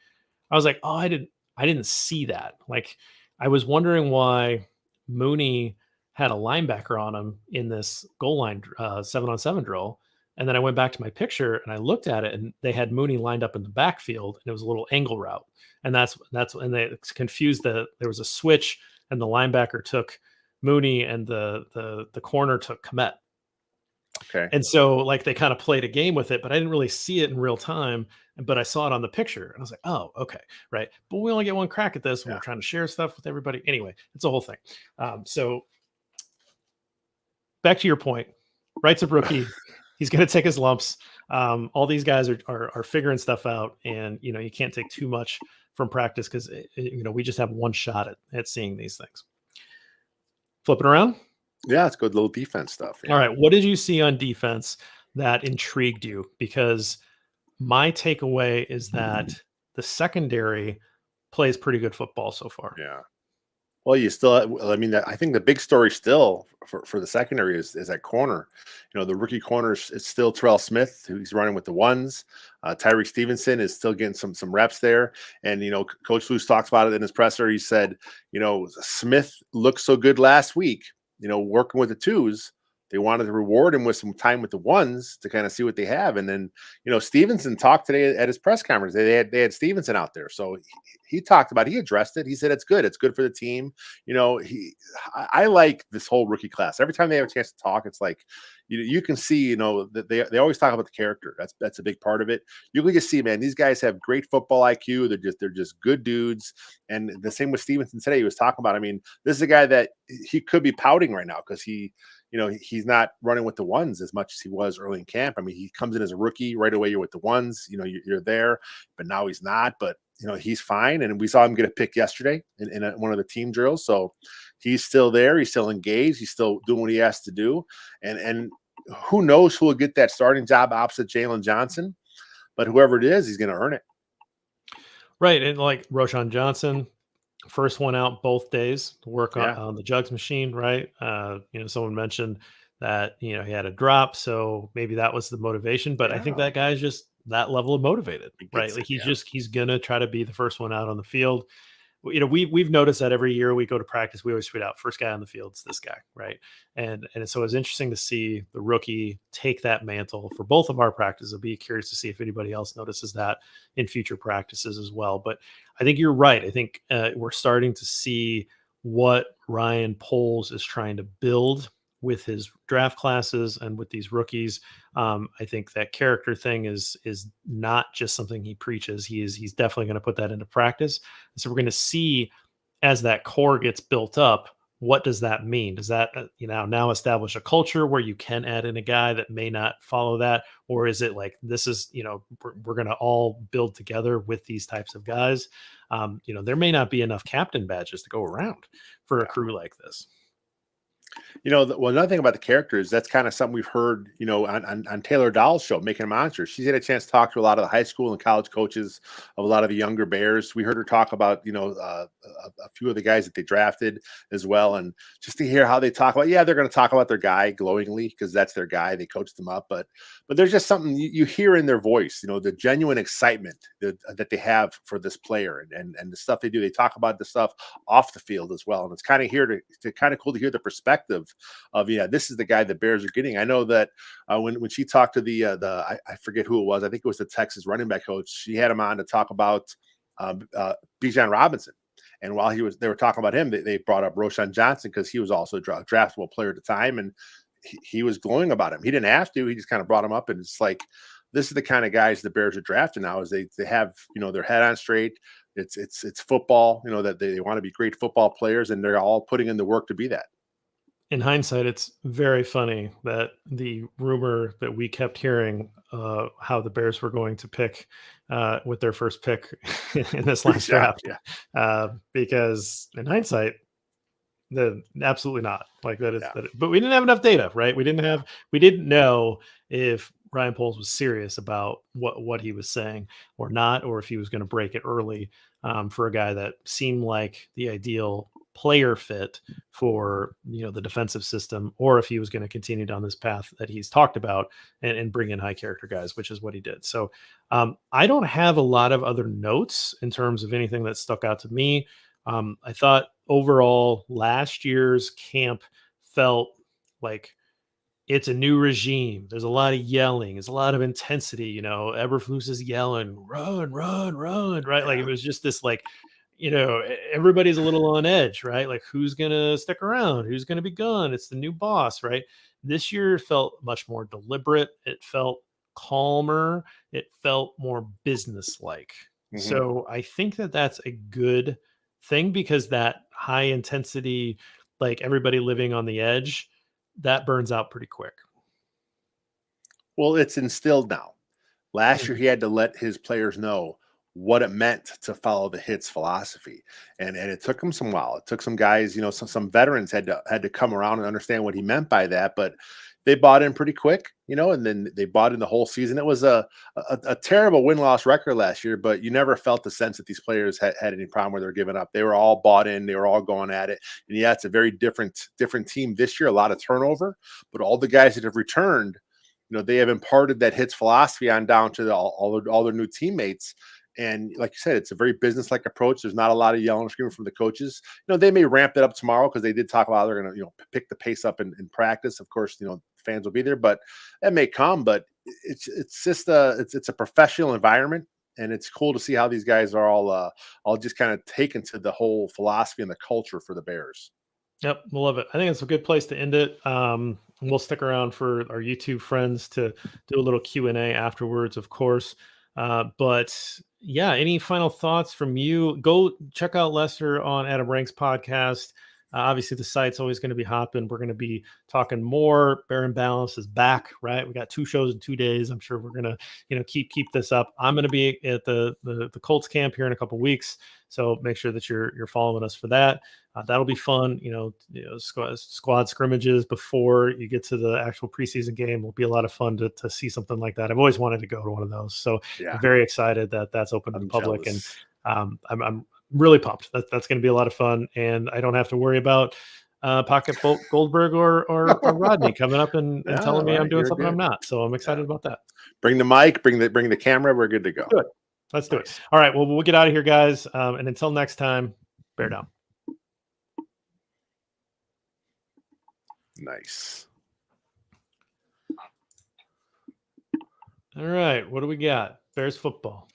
I was like, oh, I didn't see that. Like, I was wondering why Mooney had a linebacker on him in this goal line 7-on-7 drill. And then I went back to my picture and I looked at it, and they had Mooney lined up in the backfield, and it was a little angle route. And and they confused there was a switch, and the linebacker took Mooney and the corner took Komet. Okay. And so like they kind of played a game with it, but I didn't really see it in real time, but I saw it on the picture and I was like, oh, okay. Right. But we only get one crack at this when we're trying to share stuff with everybody. Anyway, it's a whole thing. So back to your point, Wright's a rookie. He's going to take his lumps. All these guys are figuring stuff out, and you can't take too much from practice because we just have one shot at seeing these things. Flip it around. Yeah, it's good little defense stuff. Yeah. All right, what did you see on defense that intrigued you? Because my takeaway is that the secondary plays pretty good football so far. Yeah. Well, I think the big story still for the secondary is that corner. The rookie corners, it's still Terrell Smith, who's running with the ones. Tyreek Stevenson is still getting some reps there. And, Coach Luce talks about it in his presser. He said, Smith looked so good last week, working with the twos. They wanted to reward him with some time with the ones to kind of see what they have. And then, Stevenson talked today at his press conference. They had Stevenson out there. So he talked about, he addressed it. He said, it's good. It's good for the team. I like this whole rookie class. Every time they have a chance to talk, it's like, you can see, that they always talk about the character. That's a big part of it. You can just see, man, these guys have great football IQ. They're just good dudes. And the same with Stevenson today. He was talking about, I mean, this is a guy that he could be pouting right now because he he's not running with the ones as much as he was early in camp. I mean, he comes in as a rookie right away. You're with the ones, you're there, but now he's not. But he's fine, and we saw him get a pick yesterday in one of the team drills. So he's still there. He's still engaged. He's still doing what he has to do, and who knows who will get that starting job opposite Jalen Johnson. But whoever it is, he's going to earn it. Right. And like Roshan Johnson, first one out both days to work Yeah. on the jugs machine, right? Someone mentioned that, he had a drop. So maybe that was the motivation. But I think Yeah. that guy's just that level of motivated, He right? gets Like it. Yeah. he's going to try to be the first one out on the field. We've noticed that every year we go to practice, we always tweet out first guy on the field is this guy, right? And so it's interesting to see the rookie take that mantle for both of our practices. I'll be curious to see if anybody else notices that in future practices as well. But I think you're right. I think we're starting to see what Ryan Poles is trying to build with his draft classes and with these rookies. I think that character thing is not just something he preaches. He's definitely going to put that into practice. And so we're going to see as that core gets built up, what does that mean? Does that now establish a culture where you can add in a guy that may not follow that, or is it like this is we're going to all build together with these types of guys? There may not be enough captain badges to go around for a Yeah. crew like this. Well, another thing about the character is that's kind of something we've heard, on Taylor Dahl's show, Making Monsters. She's had a chance to talk to a lot of the high school and college coaches of a lot of the younger Bears. We heard her talk about, a few of the guys that they drafted as well. And just to hear how they talk about, they're going to talk about their guy glowingly because that's their guy. They coached him up. But there's just something you hear in their voice, the genuine excitement that they have for this player and the stuff they do. They talk about the stuff off the field as well. And it's kind of to kind of cool to hear the perspective of this is the guy the Bears are getting. I know that when she talked to the I forget who it was. I think it was the Texas running back coach. She had him on to talk about Bijan Robinson. And while they were talking about him, they brought up Roshan Johnson because he was also a draftable player at the time, and he was glowing about him. He didn't have to. He just kind of brought him up, and it's like this is the kind of guys the Bears are drafting now. Is they have their head on straight. It's football. That they want to be great football players, and they're all putting in the work to be that. In hindsight, it's very funny that the rumor that we kept hearing how the Bears were going to pick with their first pick in this last draft, because in hindsight, absolutely not like that is that. But we didn't have enough data, right? We didn't know if Ryan Poles was serious about what he was saying or not, or if he was going to break it early for a guy that seemed like the ideal player fit for the defensive system, or if he was going to continue down this path that he's talked about and bring in high character guys, which is what he did. So I don't have a lot of other notes in terms of anything that stuck out to me. I thought overall last year's camp felt like it's a new regime. There's a lot of yelling. There's a lot of intensity. Eberflus is yelling, run, run, run, right? Like it was just this like, everybody's a little on edge, right? Like who's going to stick around? Who's going to be gone? It's the new boss, right? This year felt much more deliberate. It felt calmer. It felt more business-like. Mm-hmm. So I think that that's a good thing because that high intensity, like everybody living on the edge, that burns out pretty quick. Well, it's instilled now. Last year, he had to let his players know what it meant to follow the hits philosophy. And it took him some while. It took some guys, some veterans had to come around and understand what he meant by that. But they bought in pretty quick, and then they bought in the whole season. It was a terrible win-loss record last year, but you never felt the sense that these players had any problem where they're giving up. They were all bought in. They were all going at it. And it's a very different team this year, a lot of turnover, but all the guys that have returned, they have imparted that hits philosophy on down to all their new teammates. And like you said, it's a very business-like approach. There's not a lot of yelling and screaming from the coaches. They may ramp it up tomorrow because they did talk about they're going to, pick the pace up in practice. Of course, fans will be there, but that may come. But it's just it's a professional environment, and it's cool to see how these guys are all just kind of taken to the whole philosophy and the culture for the Bears. Yep, we'll love it. I think it's a good place to end it. We'll stick around for our YouTube friends to do a little Q&A afterwards, of course. But yeah, any final thoughts from you? Go check out Lester on Adam Rank's podcast. Obviously, the site's always going to be hopping. We're going to be talking more. Bear and Balance is back, right? We got 2 shows in 2 days. I'm sure we're going to, keep this up. I'm going to be at the Colts camp here in a couple weeks, so make sure that you're following us for that. That'll be fun. Squad scrimmages before you get to the actual preseason game will be a lot of fun to see something like that. I've always wanted to go to one of those, so Yeah, I'm very excited that that's open to the I'm public, jealous. and I'm really pumped. That's going to be a lot of fun, and I don't have to worry about Pocket Goldberg or Rodney coming up and Yeah, telling me I'm right. doing You're something I'm good. not. So I'm Yeah. excited about that. Bring the mic, bring the camera. We're good to go. Do it. Let's do it. Nice. All right. Well, we'll get out of here, guys. And until next time, bear down. Nice. All right. What do we got? Bears football.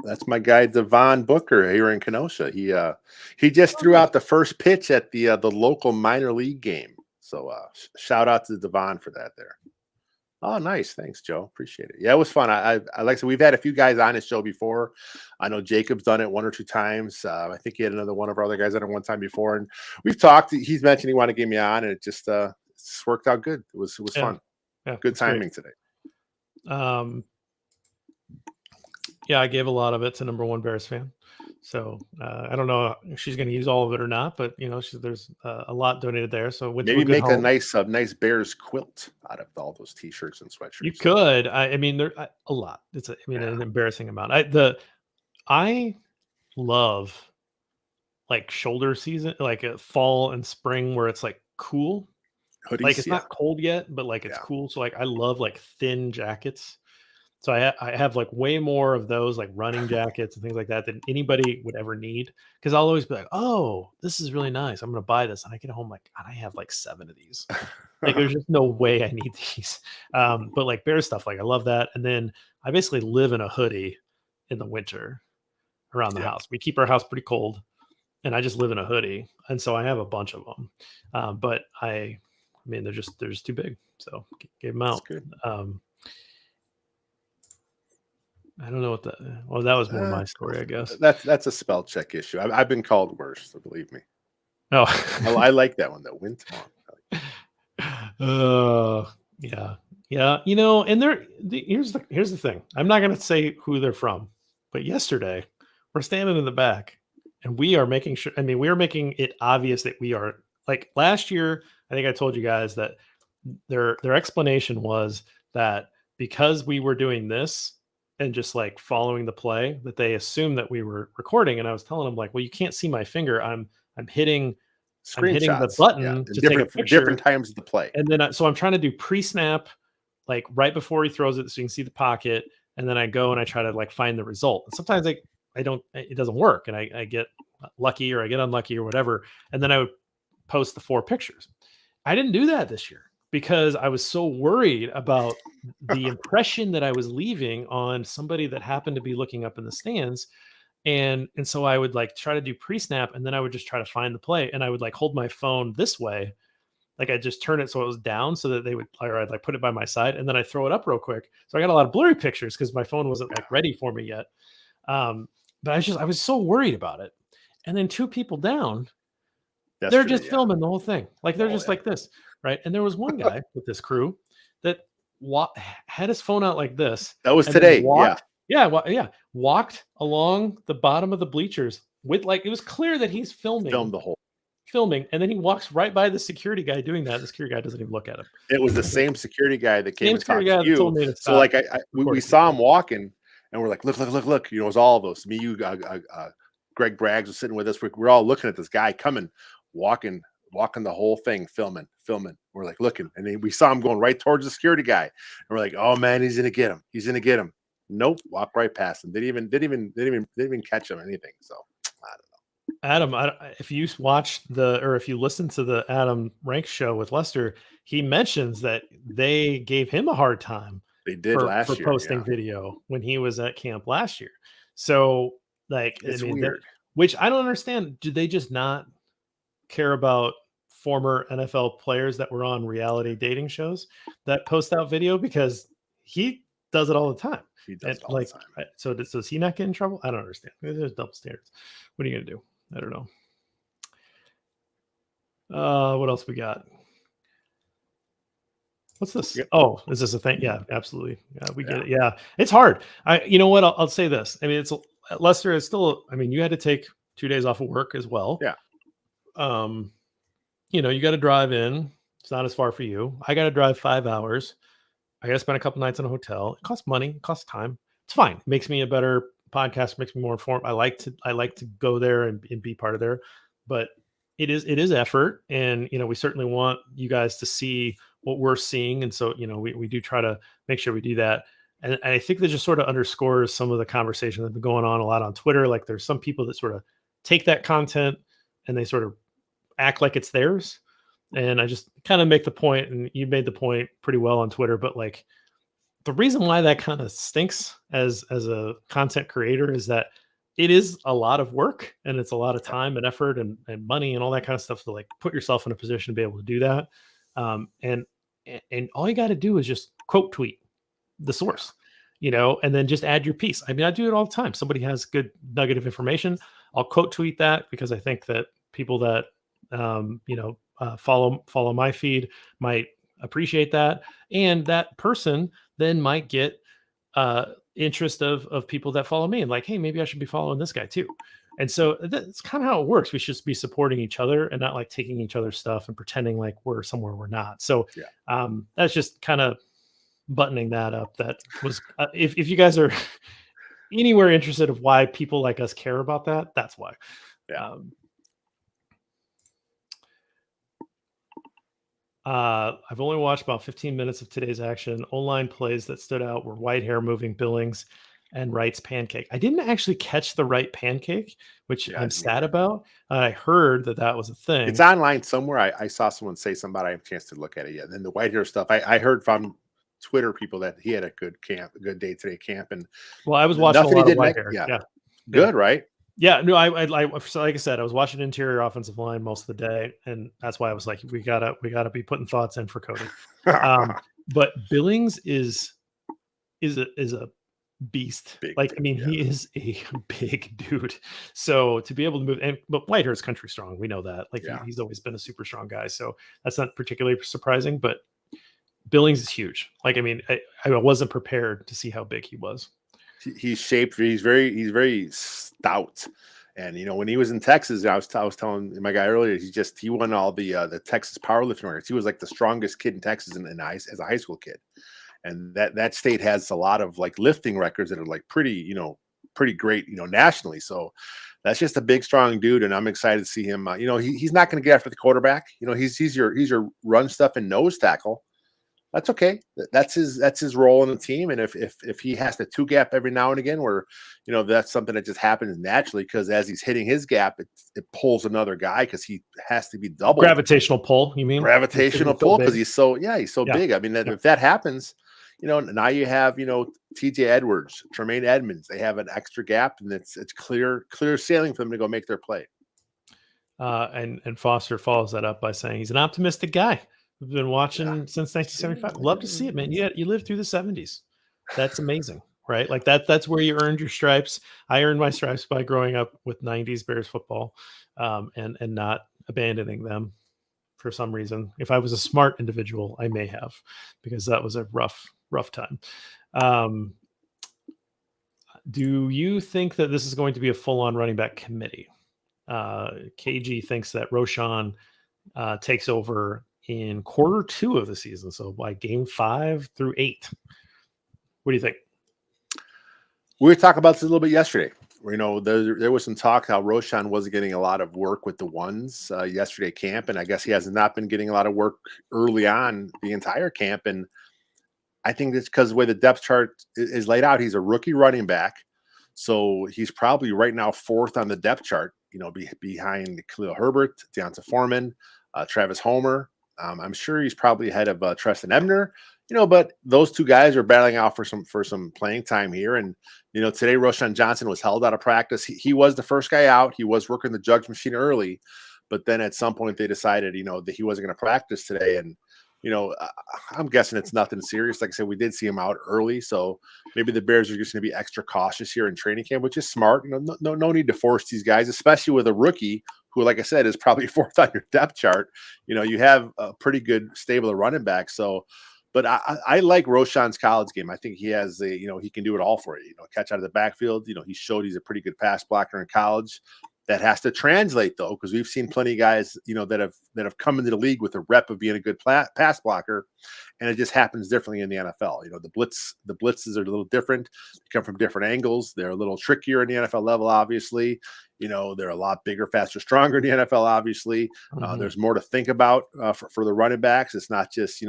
That's my guy Devon Booker here in Kenosha. He just threw out the first pitch at the local minor league game. So shout out to Devon for that there. Oh, nice. Thanks, Joe. Appreciate it. Yeah, it was fun. I like I said, we've had a few guys on his show before. I know Jacob's done it 1 or 2 times. I think he had another one of our other guys on it one time before, and we've talked. He's mentioned he wanted to get me on, and it just worked out good. It was fun. Yeah, Good timing today. Yeah, I gave a lot of it to number 1 Bears fan. So I don't know if she's going to use all of it or not, but there's a lot donated there. So Maybe make a nice Bears quilt out of all those T-shirts and sweatshirts. You could. I mean, there a lot. It's an embarrassing amount. I love like shoulder season, like a fall and spring where it's like cool. Hoodies, like it's not cold yet, but like it's cool. So like I love like thin jackets. So I have like way more of those like running jackets and things like that than anybody would ever need. Because I'll always be like, oh, this is really nice. I'm gonna buy this. And I get home like, God, I have like 7 of these. Like there's just no way I need these. But like Bear stuff, like I love that. And then I basically live in a hoodie in the winter around the house. We keep our house pretty cold, and I just live in a hoodie. And so I have a bunch of them. But I mean, they're just too big. So gave them out. I don't know what that. Well, that was more my story, I guess. That's a spell check issue. I've been called worse, so believe me. Oh, I like that one though. Wintong. Yeah. And here's the thing. I'm not gonna say who they're from, but yesterday we're standing in the back, and we are making sure. I mean, we are making it obvious that we are like last year. I think I told you guys that their explanation was that because we were doing this and just like following the play, that they assumed that we were recording. And I was telling them like, well, you can't see my finger. I'm hitting the button to take a picture. Different times of the play. And then so I'm trying to do pre-snap, like right before he throws it, so you can see the pocket. And then I go and I try to like find the result. And sometimes it doesn't work, and I get lucky or I get unlucky or whatever. And then I would post the 4 pictures. I didn't do that this year because I was so worried about the impression that I was leaving on somebody that happened to be looking up in the stands. And so I would like try to do pre-snap, and then I would just try to find the play, and I would like hold my phone this way. Like I just turn it so it was down so that I'd like put it by my side, and then I throw it up real quick. So I got a lot of blurry pictures because my phone wasn't like ready for me yet. But I was so worried about it. And then 2 people down, they're just filming the whole thing. Like they're just like this, right? And there was one guy with this crew that had his phone out like this. That was today. Walked along the bottom of the bleachers with like, it was clear that he's filming and then he walks right by the security guy doing that. The security guy doesn't even look at him. It was the same security guy that came and talked to you. Told me to so like we saw him walking, and we're like, look. It was all of us. Me, you, Greg Braggs was sitting with us. We're all looking at this guy coming, walking the whole thing, filming. We're like looking, and then we saw him going right towards the security guy, and we're like, oh man, he's gonna get him. Nope, walked right past him. Didn't even catch him or anything. So I don't know. Adam, if you watched if you listen to the Adam Rank show with Lester, he mentions that they gave him a hard time. They did last year for posting video when he was at camp last year. So like, it's weird. Which I don't understand. Do they just not care about former NFL players that were on reality dating shows that post out video? Because he does it all the time. He does it all the time. So does he not get in trouble? I don't understand. There's double standards. What are you going to do? I don't know. What else we got? What's this? Yep. Oh, is this a thing? Yeah, absolutely. Yeah, we get it. Yeah, it's hard. You know what? I'll say this. I mean, it's Lester is still. I mean, you had to take 2 days off of work as well. Yeah. Um, you got to drive in. It's not as far for you. I got to drive 5 hours. I got to spend a couple nights in a hotel. It costs money. It costs time. It's fine. It makes me a better podcast. Makes me more informed. I like to go there and be part of there. But it is effort, and we certainly want you guys to see what we're seeing, and so we do try to make sure we do that. And I think that just sort of underscores some of the conversation that's been going on a lot on Twitter. Like there's some people that sort of take that content and they sort of act like it's theirs. And I just kind of make the point, and you made the point pretty well on Twitter, but like the reason why that kind of stinks as a content creator is that it is a lot of work, and it's a lot of time and effort and money and all that kind of stuff to like put yourself in a position to be able to do that. And all you got to do is just quote tweet the source, and then just add your piece. I mean, I do it all the time. Somebody has good nugget of information, I'll quote tweet that, because I think that people that follow my feed might appreciate that, and that person then might get interest of people that follow me, and like, hey, maybe I should be following this guy too. And so that's kind of how it works. We should be supporting each other and not like taking each other's stuff and pretending like we're somewhere we're not. So that's just kind of buttoning that up. That was if you guys are anywhere interested of why people like us care about that, that's why. I've only watched about 15 minutes of today's action. Online plays that stood out were Whitehair moving Billings and Wright's pancake. I didn't actually catch the Wright pancake, which I'm sad about. I heard that was a thing. It's online somewhere. I saw someone say something about it. I have a chance to look at it yet. And then the Whitehair stuff, I heard from Twitter people that he had a good day today camp. And I was watching a lot of Whitehair. Yeah. Good, right? Yeah, no, I like I said, I was watching interior offensive line most of the day, and that's why I was like, we gotta be putting thoughts in for Cody. But Billings is a beast. He is a big dude. So to be able to move, but Whitehair is country strong. We know that. He's always been a super strong guy. So that's not particularly surprising. But Billings is huge. I wasn't prepared to see how big he was. He's shaped. He's very stout. And when he was in Texas, I was telling my guy earlier, he won all the Texas powerlifting records. He was like the strongest kid in Texas as a high school kid. And that state has a lot of like lifting records that are like pretty great, nationally. So that's just a big, strong dude. And I'm excited to see him. He's not going to get after the quarterback. He's your run stuff and nose tackle. That's okay. That's his role in the team. And if he has to two gap every now and again, where that's something that just happens naturally, because as he's hitting his gap, it pulls another guy, because he has to be double gravitational pull. You mean gravitational pull, because he's so big. I mean, if that happens, now you have TJ Edwards, Tremaine Edmonds. They have an extra gap, and it's clear sailing for them to go make their play. And Foster follows that up by saying he's an optimistic guy. We've been watching since 1975. Love to see it, man. You lived through the 70s. That's amazing, right? Like that's where you earned your stripes. I earned my stripes by growing up with 90s Bears football, and not abandoning them for some reason. If I was a smart individual, I may have, because that was a rough time. Do you think that this is going to be a full-on running back committee? KG thinks that Roshan takes over in quarter 2 of the season, so by game 5 through 8. What do you think? We were talking about this a little bit yesterday. There was some talk how Roshan wasn't getting a lot of work with the ones yesterday camp, and I guess he has not been getting a lot of work early on the entire camp. And I think that's because the way the depth chart is laid out, he's a rookie running back, so he's probably right now 4th on the depth chart. Behind Khalil Herbert, Deonta Foreman, Travis Homer. I'm sure he's probably ahead of Treston Ebner, but those two guys are battling out for some playing time here. And, today Roshan Johnson was held out of practice. He was the first guy out. He was working the jugs machine early, but then at some point they decided, that he wasn't going to practice today. And, I'm guessing it's nothing serious. Like I said, we did see him out early, so maybe the Bears are just going to be extra cautious here in training camp, which is smart. No need to force these guys, especially with a rookie who, like I said, is probably fourth on your depth chart. You have a pretty good stable of running back. So, but I like Roshan's college game. I think he has he can do it all for you. Catch out of the backfield. He showed he's a pretty good pass blocker in college. That has to translate though, because we've seen plenty of guys, that have come into the league with a rep of being a good pass blocker, and it just happens differently in the NFL. The blitzes are a little different. They come from different angles. They're a little trickier in the NFL level, obviously. They're a lot bigger, faster, stronger in the NFL, obviously. There's more to think about for the running backs. It's not just,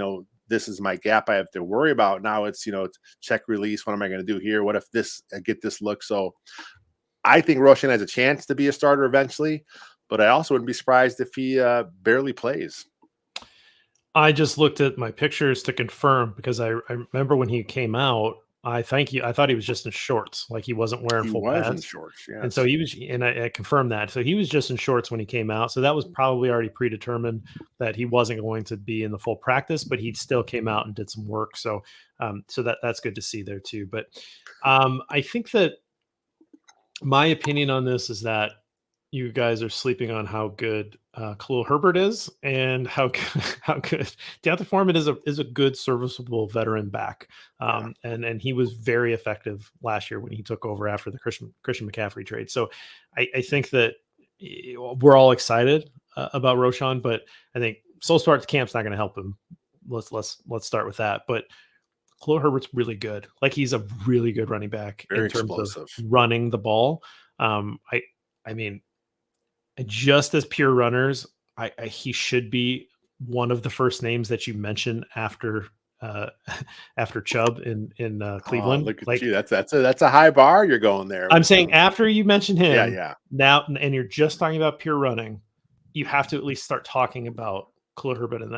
this is my gap I have to worry about. Now it's, it's check release. What am I going to do here? What if I get this look? So I think Roshan has a chance to be a starter eventually, but I also wouldn't be surprised if he barely plays. I just looked at my pictures to confirm, because I remember when he came out, I thought he was just in shorts, like he wasn't wearing full was in pads. shorts, And so he was, and I confirmed that. So he was just in shorts when he came out. So that was probably already predetermined that he wasn't going to be in the full practice, but he still came out and did some work. So, that's good to see there too. But I think that my opinion on this is that you guys are sleeping on how good Khalil Herbert is, and how good D'Onta Foreman is a good serviceable veteran back, and he was very effective last year when he took over after the Christian McCaffrey trade. So I think that we're all excited about Roshan, but I think slow start to camp's not going to help him. Let's start with that. But Khalil Herbert's really good. Like, he's a really good running back very in terms explosive. of running the ball. I mean, just as pure runners, he should be one of the first names that you mention after Chubb in Cleveland. Look at you. That's a high bar you're going there. I'm saying after you mention him, yeah. Now, and you're just talking about pure running, you have to at least start talking about Khalil Herbert in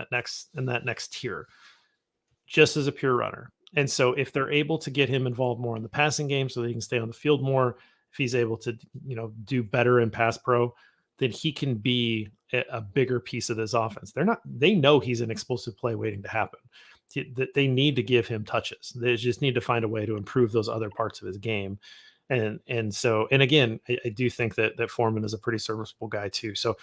that next tier, just as a pure runner. And so if they're able to get him involved more in the passing game so that he can stay on the field more, if he's able to, do better in pass pro, then he can be a bigger piece of this offense. They know he's an explosive play waiting to happen. They need to give him touches. They just need to find a way to improve those other parts of his game. And again, I do think that Foreman is a pretty serviceable guy too. So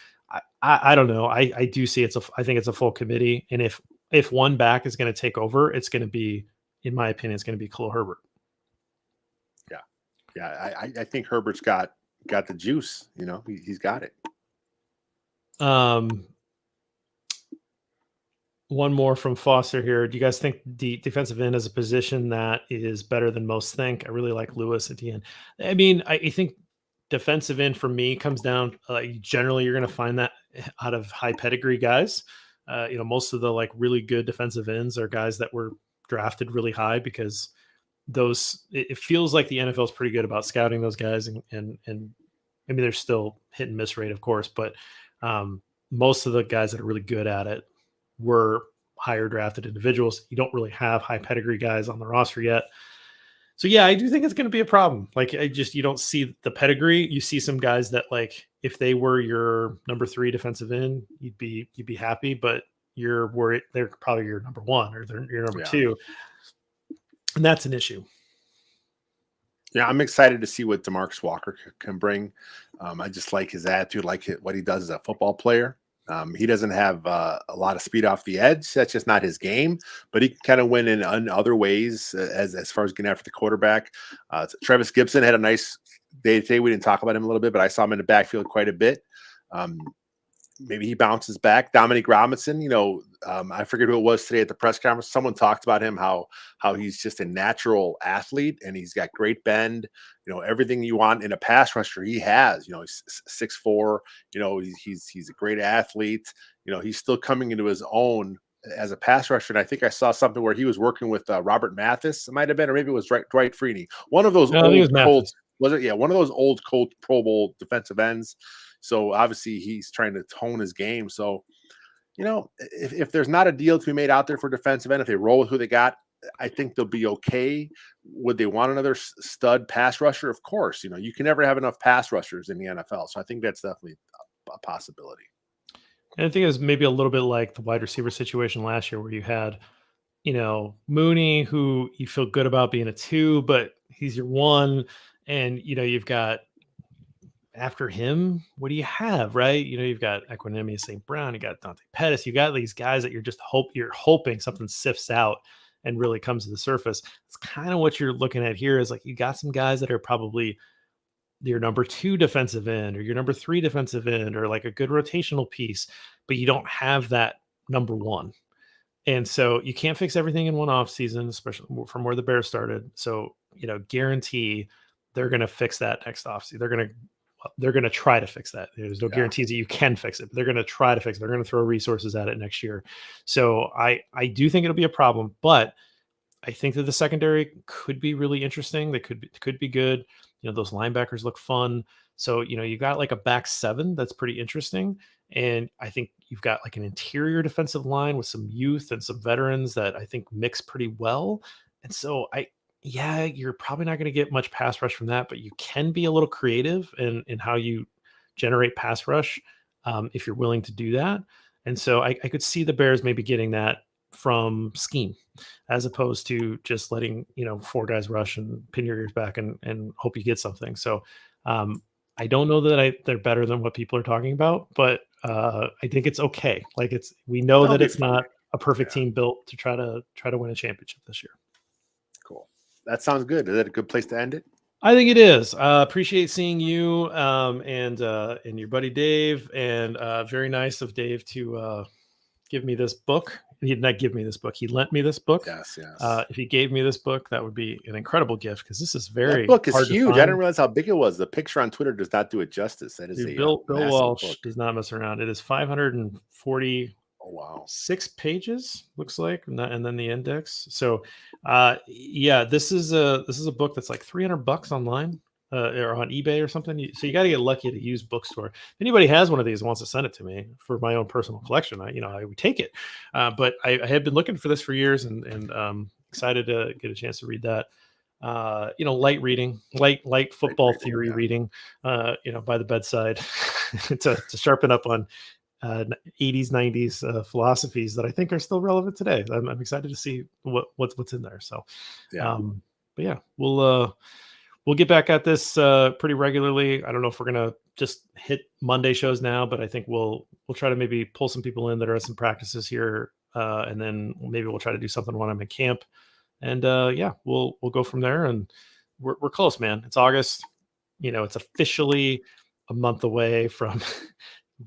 I don't know. I do see I think it's a full committee. And if one back is going to take over, it's going to be, in my opinion, it's going to be Khalil Herbert. Yeah. I think Herbert's got the juice. He's got it. One more from Foster here. Do you guys think the defensive end is a position that is better than most think? I really like Lewis at the end. I mean, I think defensive end for me comes down, generally you're going to find that out of high pedigree guys. Most of the really good defensive ends are guys that were drafted really high, because it feels like the NFL is pretty good about scouting those guys, and I mean, there's still hit and miss rate, of course, but most of the guys that are really good at it were higher drafted individuals. You don't really have high pedigree guys on the roster yet. So yeah, I do think it's going to be a problem. You don't see the pedigree. You see some guys that, if they were your number 3 defensive end, you'd be happy, but you're worried they're probably your number 1 or they're your number 2. And that's an issue. Yeah, I'm excited to see what DeMarcus Walker can bring. I just like his attitude, what he does as a football player. He doesn't have a lot of speed off the edge. That's just not his game, but he can kind of win in other ways as far as getting after the quarterback. Travis Gibson had a nice day today. We didn't talk about him a little bit, but I saw him in the backfield quite a bit. Maybe he bounces back. Dominic Robinson, I forget who it was today at the press conference. Someone talked about him, how he's just a natural athlete and he's got great bend. Everything you want in a pass rusher, he has. He's 6'4". He's a great athlete. He's still coming into his own as a pass rusher. And I think I saw something where he was working with Robert Mathis. It might have been, or maybe it was Dwight Freeney. One of those old cold. Was it? Yeah, one of those old cold Pro Bowl defensive ends. So obviously he's trying to tone his game. So, if there's not a deal to be made out there for defensive end, if they roll with who they got, I think they'll be okay. Would they want another stud pass rusher? Of course. You can never have enough pass rushers in the NFL. So I think that's definitely a possibility. And I think it was maybe a little bit like the wide receiver situation last year, where you had, Mooney, who you feel good about being a 2, but he's your 1. And, you've got after him, what do you have, right? You've got Equinemius St. Brown, you got Dante Pettis, you got these guys that you're hoping something sifts out and really comes to the surface. It's kind of what you're looking at here is like you got some guys that are probably your number 2 defensive end or your number 3 defensive end or like a good rotational piece, but you don't have that number 1. And so you can't fix everything in one off season, especially from where the Bears started. So, guarantee they're going to fix that next offseason. They're going to try to fix that. There's no guarantees that you can fix it, but they're going to try to fix it. They're going to throw resources at it next year. So I do think it'll be a problem, but I think that the secondary could be really interesting. They could be good. Those linebackers look fun. So, you got like a back 7 that's pretty interesting. And I think you've got like an interior defensive line with some youth and some veterans that I think mix pretty well. And so you're probably not going to get much pass rush from that, but you can be a little creative in how you generate pass rush if you're willing to do that. And so I could see the Bears maybe getting that from scheme as opposed to just letting 4 guys rush and pin your ears back and hope you get something. So I don't know that they're better than what people are talking about, but I think it's okay. Like we know That'll that be it's fun. not a perfect team built to try to win a championship this year. Cool. That sounds good. Is that a good place to end it? I think it is. Appreciate seeing you and your buddy Dave, and very nice of Dave to give me this book. He did not give me this book. He lent me this book. Yes. If he gave me this book, that would be an incredible gift because this is very That book is hard to huge. I find. didn't realize how big it was. The picture on Twitter does not do it justice. That is Dude, a Bill massive Walsh book. does not mess around. It is 546 Oh wow. pages, looks like, and then the index. So, this is a book that's like $300 online or on eBay or something. So you got to get lucky at a used bookstore. If anybody has one of these and wants to send it to me for my own personal collection, I would take it. But I had been looking for this for years and excited to get a chance to read that. Light reading, light football theory reading, by the bedside to sharpen up on 80s, 90s philosophies that I think are still relevant today. I'm excited to see what's in there. So, but yeah, we'll get back at this pretty regularly. I don't know if we're gonna just hit Monday shows now, but I think we'll try to maybe pull some people in that are at some practices here, and then maybe we'll try to do something when I'm in camp. And we'll go from there. And we're close, man. It's August. It's officially a month away from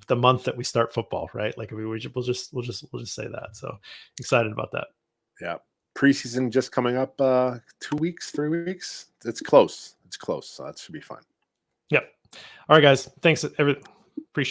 the month that we start football, right? Like we'll just say that. So excited about that. Yeah. Preseason just coming up 2 weeks, 3 weeks. It's close. So that should be fun. Yep. All right, guys. Thanks. Appreciate